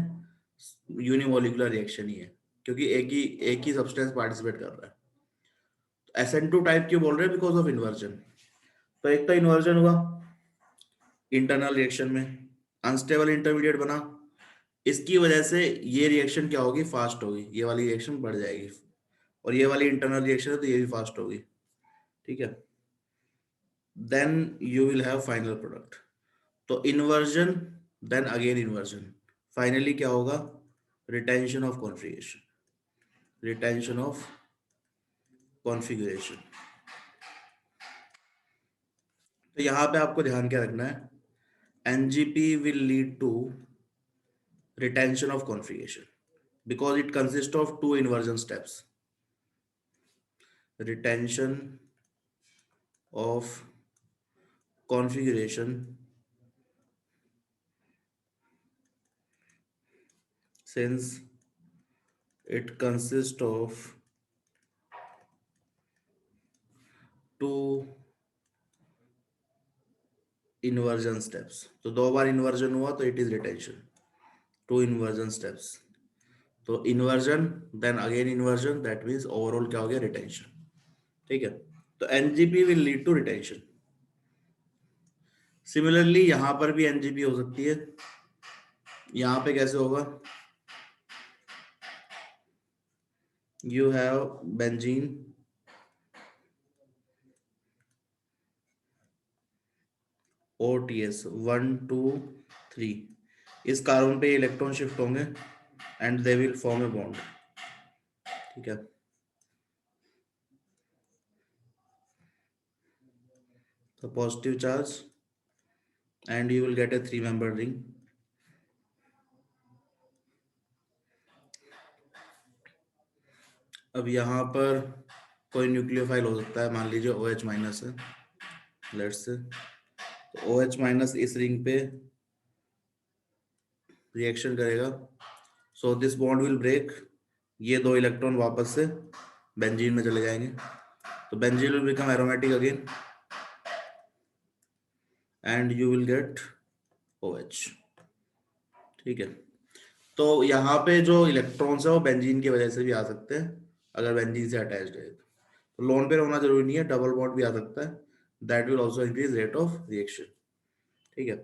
यूनिमोलिकुलर रिएक्शन ही है, क्योंकि एक ही सब्सटेंस पार्टिसिपेट कर रहा है। SN2 टाइप क्यों बोल रहे हैं? Because of inversion. तो एक तो इन्वर्जन हुआ इंटरनल रिएक्शन में, अनस्टेबल इंटरमीडिएट बना, इसकी वजह से ये रिएक्शन क्या होगी? फास्ट होगी, ये वाली रिएक्शन बढ़ जाएगी, और ये वाली इंटरनल रिएक्शन है तो ये भी फास्ट होगी, ठीक है। Then you will have final product. तो inversion, then again inversion, finally क्या होगा? Retention of configuration, retention of configuration. तो यहां पे आपको ध्यान क्या रखना है? NGP will lead to retention of configuration because it consists of two inversion steps. Retention of configuration since it consists of two inversion steps. तो दो बार inversion हुआ तो it is retention. Two inversion steps. तो inversion then again inversion, that means overall क्या हो गया? retention, ठीक है। तो NGP will lead to retention. Similarly यहां पर भी NGP हो सकती है। यहां पे कैसे होगा? You have benzene OTS 1 2 3, इस कार्बन पे इलेक्ट्रॉन शिफ्ट होंगे and they will form a bond, ठीक है। तो positive charge and you will gate A 3 member ring. अब यहाँ पर कोई न्यूक्लियोफाइल हो सकता है, मान लीजिए OH माइनस है, लेट्स से। तो OH माइनस इस रिंग पे रिएक्शन करेगा, so this bond will break, ये दो इलेक्ट्रॉन वापस से बेंजीन में चले जाएंगे, तो benzene will become aromatic again and you will gate OH, ठीक है। तो यहाँ पे जो इलेक्ट्रॉन्स है वो बेंजीन की वजह से भी आ सकते हैं, अगर बेंजीन से अटैच्ड है तो लोन पेयर होना जरूरी नहीं है, डबल बॉन्ड भी आ सकता है, that will also increase rate of reaction, ठीक है।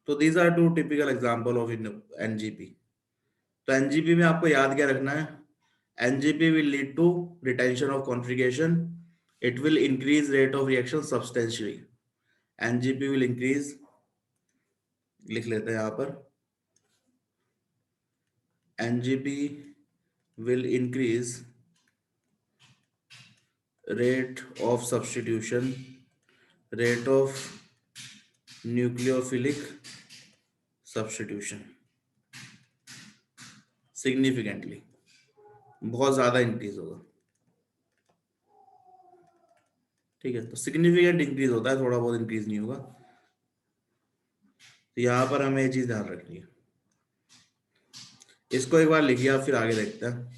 तो these are two typical example of NGP। तो NGP में आपको याद क्या रखना है? NGP will lead to retention of configuration. It will increase rate of reaction substantially. NGP will increase, लिख लेते हैं यहाँ पर, NGP will increase rate of substitution, rate of nucleophilic substitution significantly, बहुत ज्यादा इंक्रीज होगा, ठीक है। तो सिग्निफिकेंट इंक्रीज होता है, थोड़ा बहुत इंक्रीज नहीं होगा। तो यहाँ पर हमें ये चीज ध्यान रखनी है। इसको एक बार लिखिए आप, फिर आगे देखते हैं।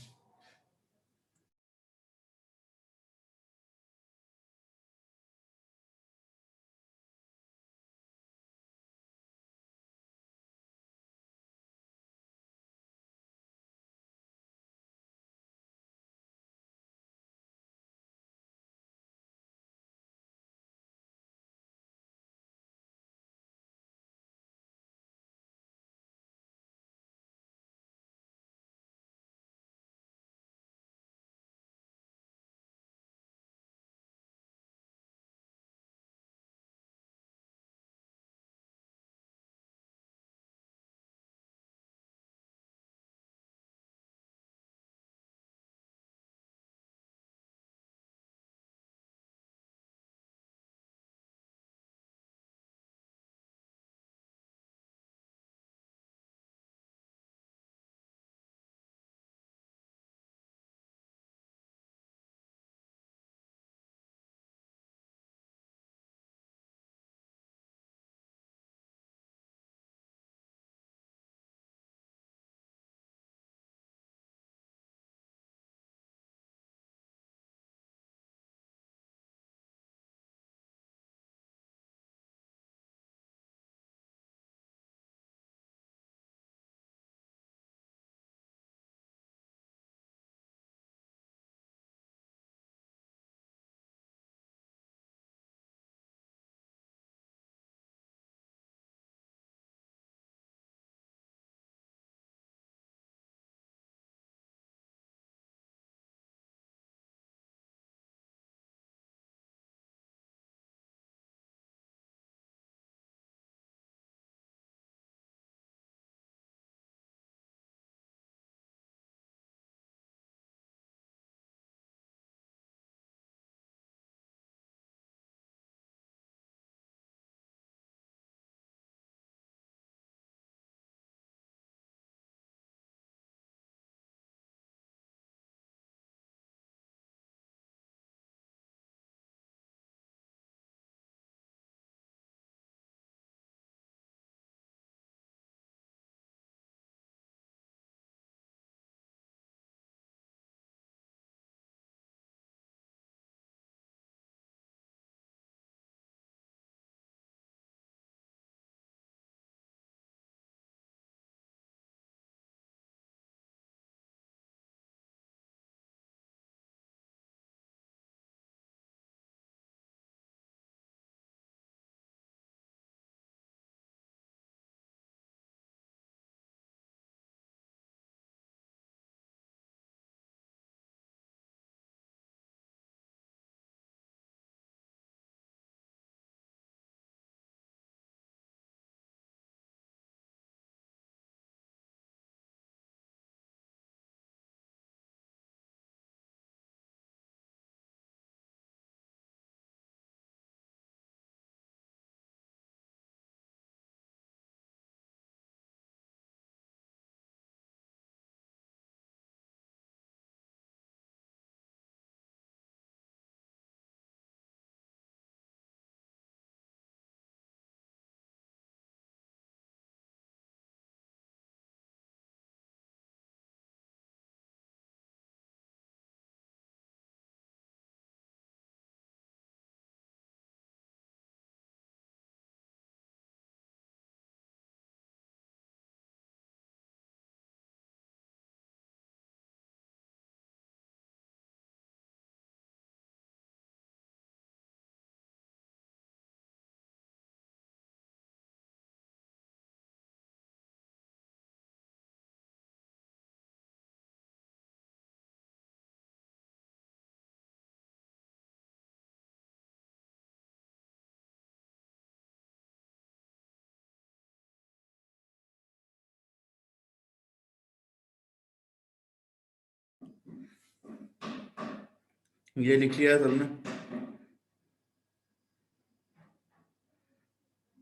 ये लिख लिया है सबने?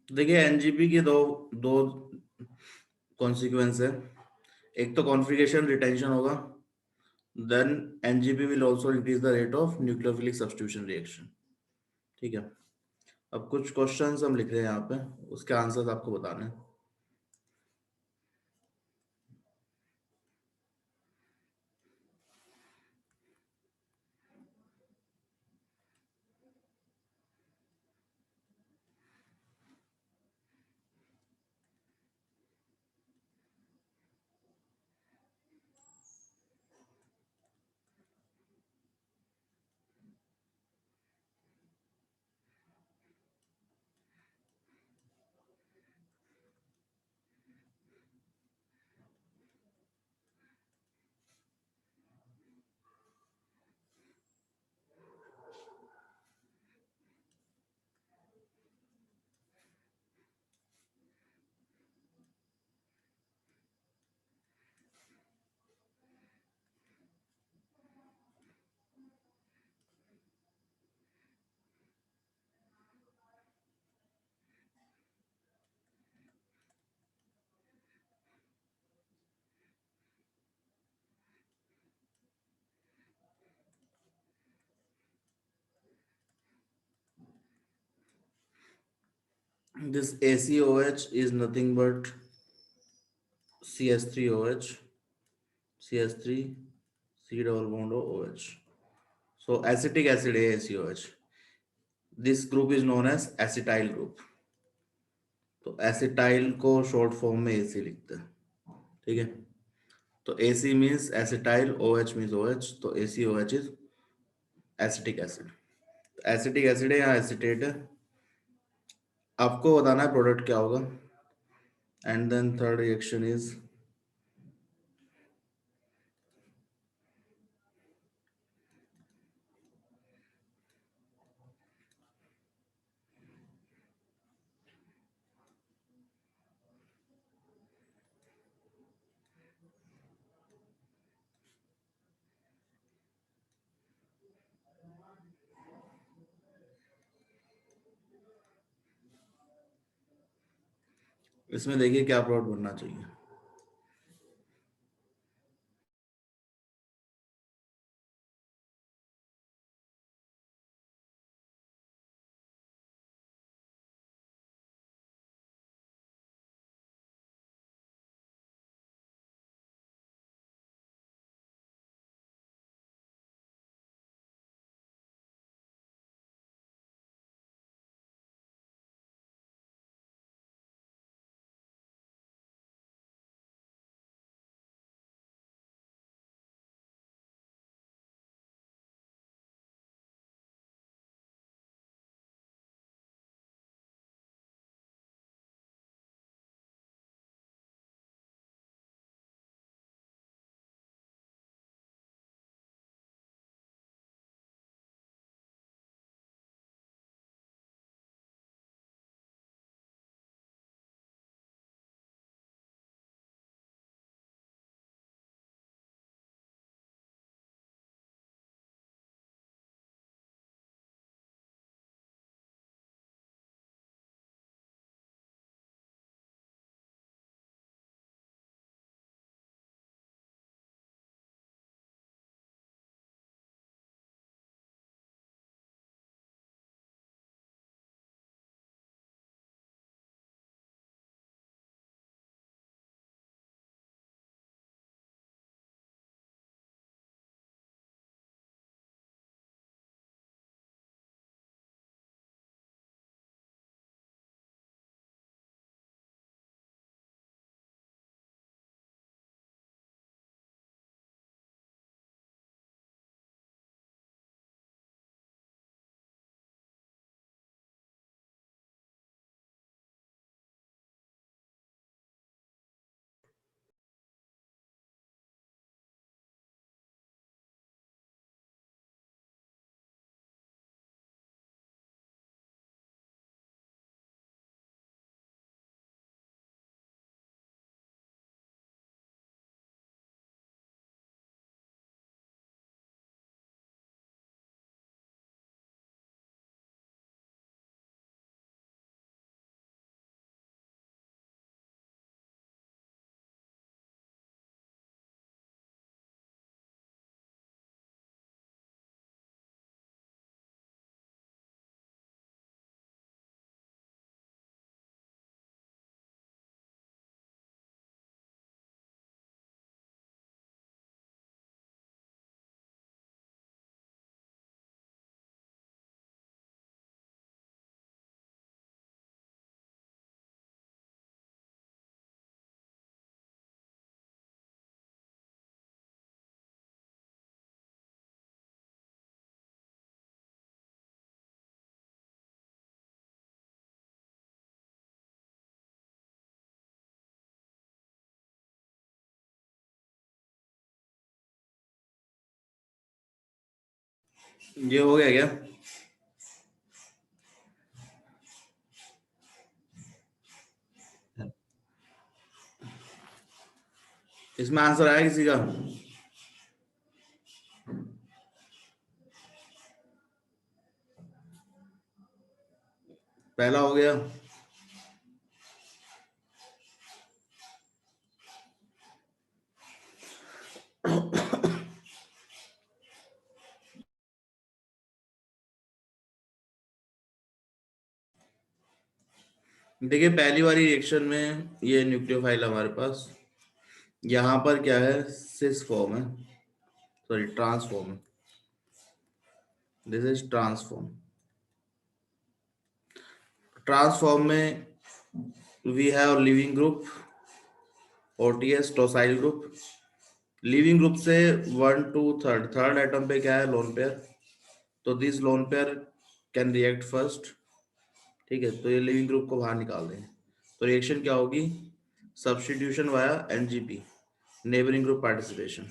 देखिए एनजीपी की दो दो कॉन्सिक्वेंस है, एक तो कॉन्फ़िगरेशन रिटेंशन होगा, then NGP will also increase the rate of nucleophilic substitution reaction. ठीक है, अब कुछ क्वेश्चंस हम लिख रहे हैं यहाँ पे, उसके आंसर्स आपको बताने हैं। This ACOH is nothing but CS3OH, CS3, C double bond OH. So acetic acid ACOH. This group is known as acetyl group. तो एसिटाइल को शॉर्ट फॉर्म में AC लिखते हैं, ठीक है। तो AC means acetyl, OH means OH, तो ACOH is acetic acid. Acetic acid है या एसिटेट है, आपको बताना है प्रोडक्ट क्या होगा। And then third reaction is इसमें देखिए क्या प्लॉट बनना चाहिए। ये हो गया क्या? इसमें आंसर आया किसी का? पहला हो गया। देखिए पहली वाली रिएक्शन में ये न्यूक्लियोफाइल हमारे पास, यहाँ पर क्या है, सिस फॉर्म है, sorry trans form, this is trans form. Trans form में we have leaving group, OTS tosyl group. Leaving group से 1 to 3rd, थर्ड एटम पे क्या है, लोन पेयर, तो this lone pair can react first. ठीक है, तो ये लिविंग ग्रुप को बाहर निकाल दें, तो रिएक्शन क्या होगी, substitution via NGP, neighbouring group participation.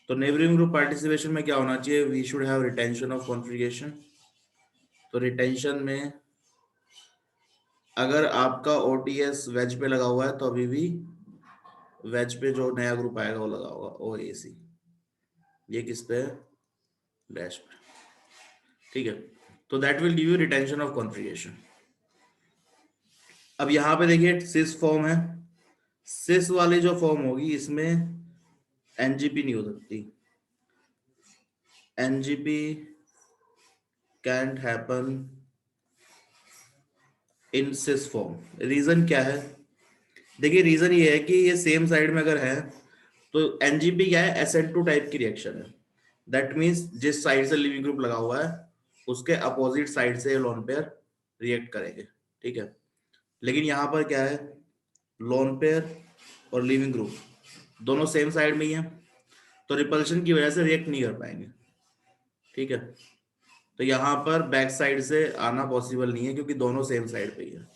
तो नेबरिंग ग्रुप पार्टिसिपेशन में क्या होना चाहिए, we should have retention of configuration. तो रिटेंशन में अगर आपका ओटीएस वेज पे लगा हुआ है तो अभी भी वेज पे जो नया ग्रुप आएगा वो लगा होगा ओएसी। ये किस पे है, डैश पे। ठीक है, तो that will give you retention of configuration. अब यहाँ पे देखिए सिस फॉर्म है, सिस वाली जो फॉर्म होगी इसमें एनजीपी नहीं हो सकती, NGP can't happen in cis form. Reason क्या है, देखिए रीजन ये है कि ये सेम साइड में अगर है तो एनजीपी क्या है, SN2 टाइप की रिएक्शन है। दैट मींस जिस साइड से लिविंग ग्रुप लगा हुआ है उसके अपोजिट साइड से लोन पेयर रिएक्ट करेंगे। ठीक है, लेकिन यहाँ पर क्या है, लोन पेयर और लिविंग ग्रुप दोनों सेम साइड में ही है, तो रिपल्शन की वजह से रिएक्ट नहीं कर पाएंगे। ठीक है, तो यहाँ पर बैक साइड से आना पॉसिबल नहीं है क्योंकि दोनों सेम साइड पे ही है।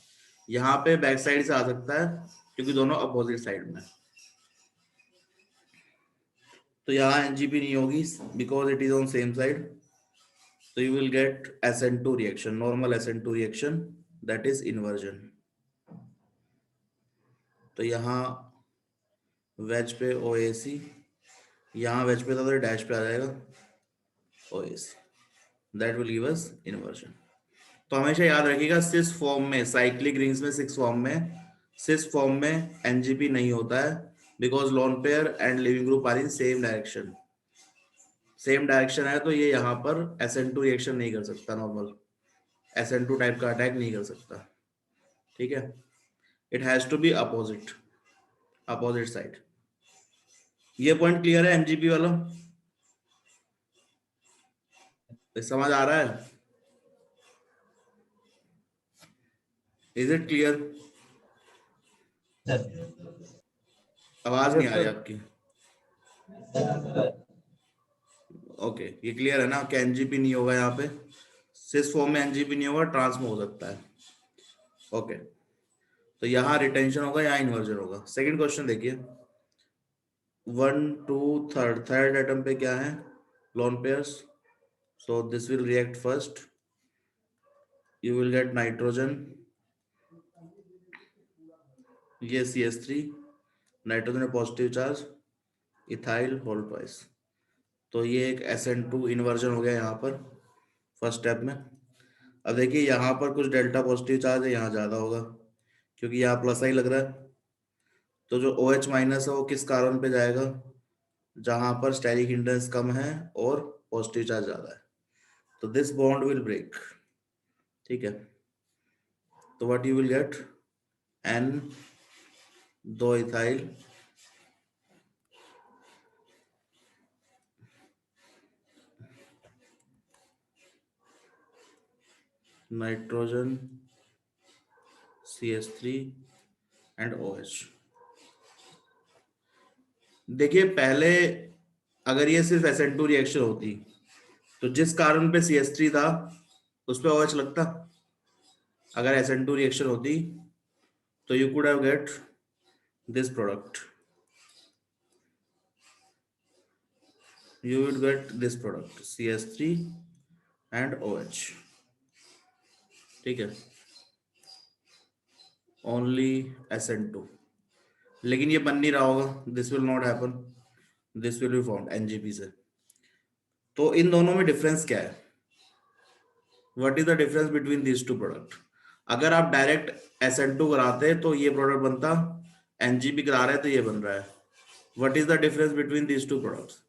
यहाँ पे बैक साइड से आ सकता है क्योंकि दोनों अपोजिट साइड में है। तो यहाँ एनजीपी नहीं होगी because it is on same side, so you will get SN2 reaction, normal SN2 reaction, that is inversion। तो यहाँ वेज पे OAC, यहाँ वेज पे था तो डैश पे आ जाएगा OAC, that will give us inversion। तो हमेशा याद रखिएगा सिस फॉर्म में, साइक्लिक रिंग्स में सिक्स फॉर्म में, सिस फॉर्म में एनजीपी नहीं होता है because lone pair and leaving group are in same direction. Same direction है तो ये यहाँ पर SN2 रिएक्शन नहीं कर सकता, नॉर्मल SN2 टाइप का अटैक नहीं कर सकता। ठीक है, it has to be opposite, opposite side. ये पॉइंट क्लियर है एनजीपी वाला, समझ आ रहा है, इज इट क्लियर? आवाज नहीं आ रही आपकी। ओके, ये क्लियर है ना कि एनजीपी नहीं होगा, यहाँ पे सिस फॉर्म में एनजीपी नहीं होगा, ट्रांस में हो सकता है। ओके, तो यहाँ रिटेंशन होगा, यहाँ इन्वर्जन होगा। सेकंड क्वेश्चन देखिए, 1 2 3rd, थर्ड एटम पे क्या है, lone pairs, so this will react first, you will get nitrogen, ये CH3, नाइट्रोजन में positive charge, ethyl whole twice. तो ये एक SN2 इन्वर्जन हो गया यहाँ पर फर्स्ट स्टेप में। अब देखिए यहाँ पर कुछ डेल्टा पॉजिटिव चार्ज है, यहाँ ज्यादा होगा क्योंकि यहाँ प्लस आई लग रहा है। तो जो OH माइनस है वो किस कार्बन पे जाएगा, जहां पर स्टेरिक हिंड्रेंस कम है और पॉजिटिव चार्ज ज्यादा है, तो दिस बॉन्ड विल ब्रेक। ठीक है, तो what you will gate, N 2 ethyl nitrogen CH3 and OH। देखिए पहले अगर ये सिर्फ SN2 रिएक्शन होती तो जिस कार्बन पे CH3 था उस पे OH लगता। अगर SN2 रिएक्शन होती तो you could have get this product, you would get this product CH3 and OH, ठीक है, ओनली SN2, लेकिन ये बन नहीं रहा होगा, this will not happen, this will be found NGP से। तो इन दोनों में डिफरेंस क्या है? What is the difference between these two product? अगर आप डायरेक्ट SN2 कराते तो ये प्रोडक्ट बनता, NGP करा रहे तो ये बन रहा है। What is the difference between these two products?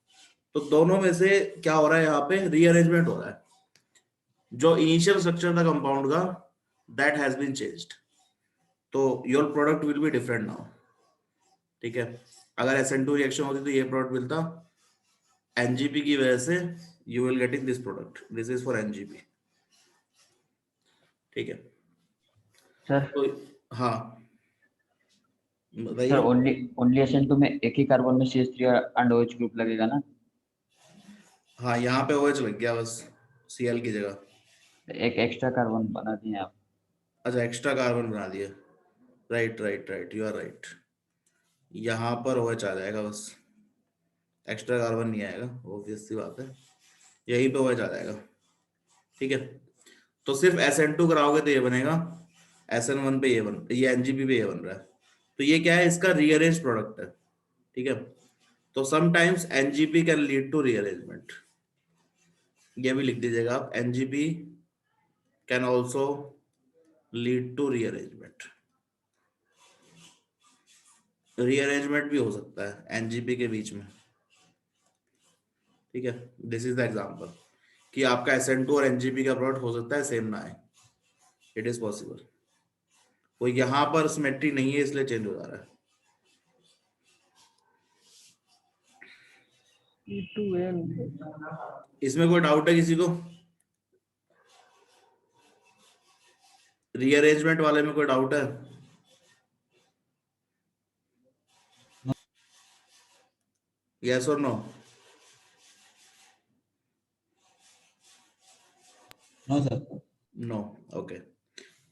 तो दोनों में से क्या हो रहा है, यहाँ पे रीअरेंजमेंट हो रहा है। जो इनिशियल स्ट्रक्चर था कंपाउंड का, दैट हैज बीन चेंज्ड, तो your product will be different now, ठीक है। अगर SN2 रिएक्शन होती तो ये प्रोडक्ट मिलता, NGP की वजह से you will getting this product, this is for NGP, ठीक है। सर तो हाँ सर बताइए। ओनली ओनली SN2 में एक ही कार्बन में CH3 एंड OH ग्रुप लगेगा ना? हाँ यहाँ पे OH लग गया बस Cl की जगह। एक एक्स्ट्रा कार्बन बना दिए आप। अच्छा एक्स्ट्रा कार्बन बना दिए, right right right, you are right. यहाँ पर OH आ जाएगा बस, एक्स्ट्रा कार्बन नहीं आएगा, ऑब्वियस सी बात है, यहीं पे OH आ जाएगा, ठीक है। तो सिर्फ SN2 कराओगे तो ये बनेगा, SN1 पे ये NGP पे ये बन रहा है, तो ये क्या है, इसका रीअरेंज प्रोडक्ट है, ठीक है। तो sometimes NGP can lead to rearrangement, ये भी लिख दीजिएगा आप, NGP can also lead to rearrangement, rearrangement भी हो सकता है NGP के बीच में, ठीक है। दिस इज द एग्जांपल कि आपका SN2 और NGP का प्रोडक्ट हो सकता है सेम ना आए, इट इज पॉसिबल। वो यहाँ पर सिमेट्री नहीं है इसलिए चेंज हो जा रहा है। E2N इसमें कोई डाउट है किसी को? रीअरेंजमेंट वाले में कोई डाउट है? यस और no? No sir. No, okay.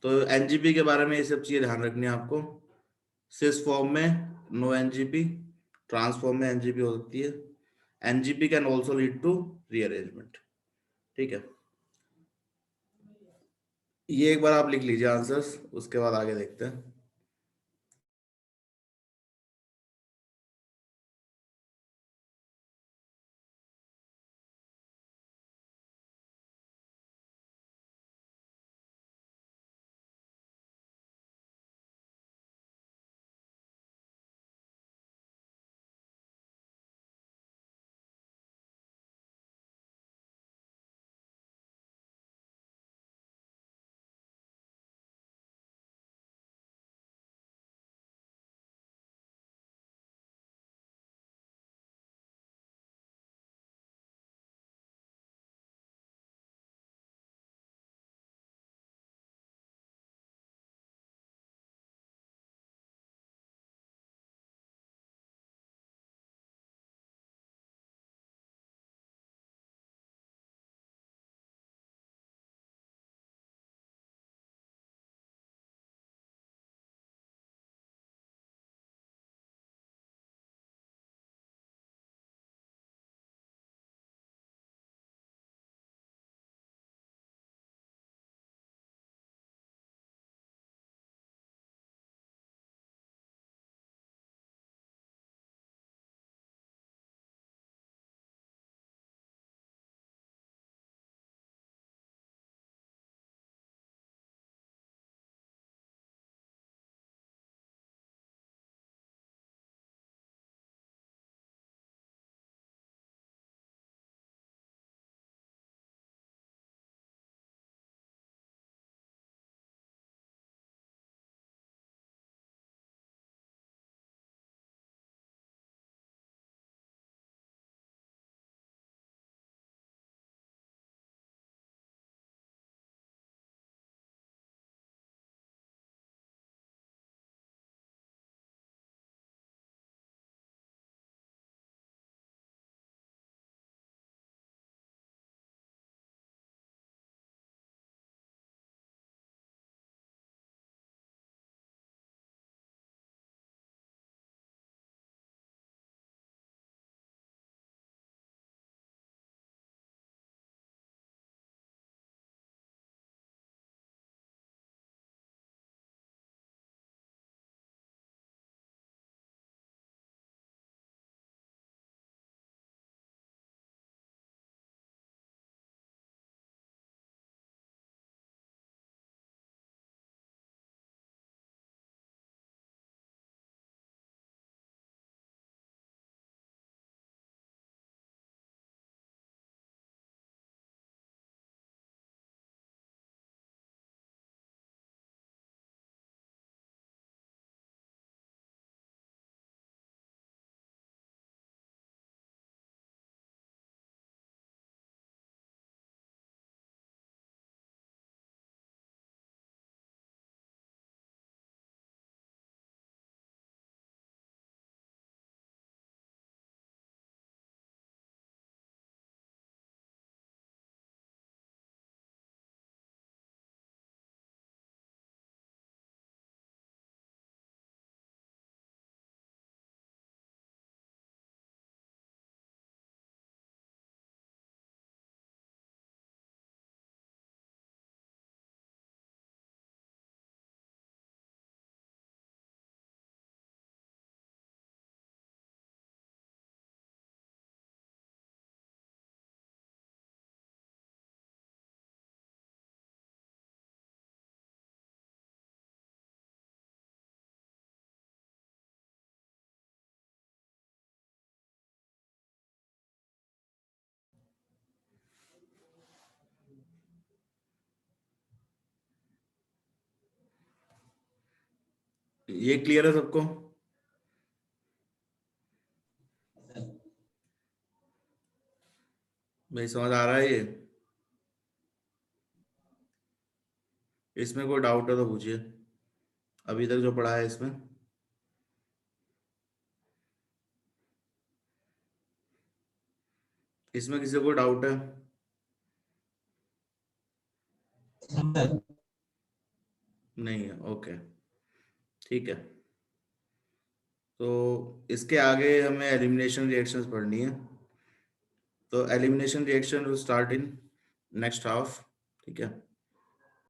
तो NGP के बारे में ये सब चीजें ध्यान रखनी है आपको। सिस फॉर्म में नो NGP, ट्रांस फॉर्म में NGP हो सकती है, NGP can also lead to rearrangement, ठीक है। ये एक बार आप लिख लीजिए आंसर्स, उसके बाद आगे देखते हैं। ये क्लियर है सबको? भाई समझ आ रहा है ये? इसमें कोई डाउट है तो पूछिए, अभी तक जो पढ़ा है इसमें। इसमें किसी को डाउट है? नहीं है, ओके ठीक है। तो इसके आगे हमें एलिमिनेशन रिएक्शंस पढ़नी है। तो elimination reaction will start in next half, ठीक है।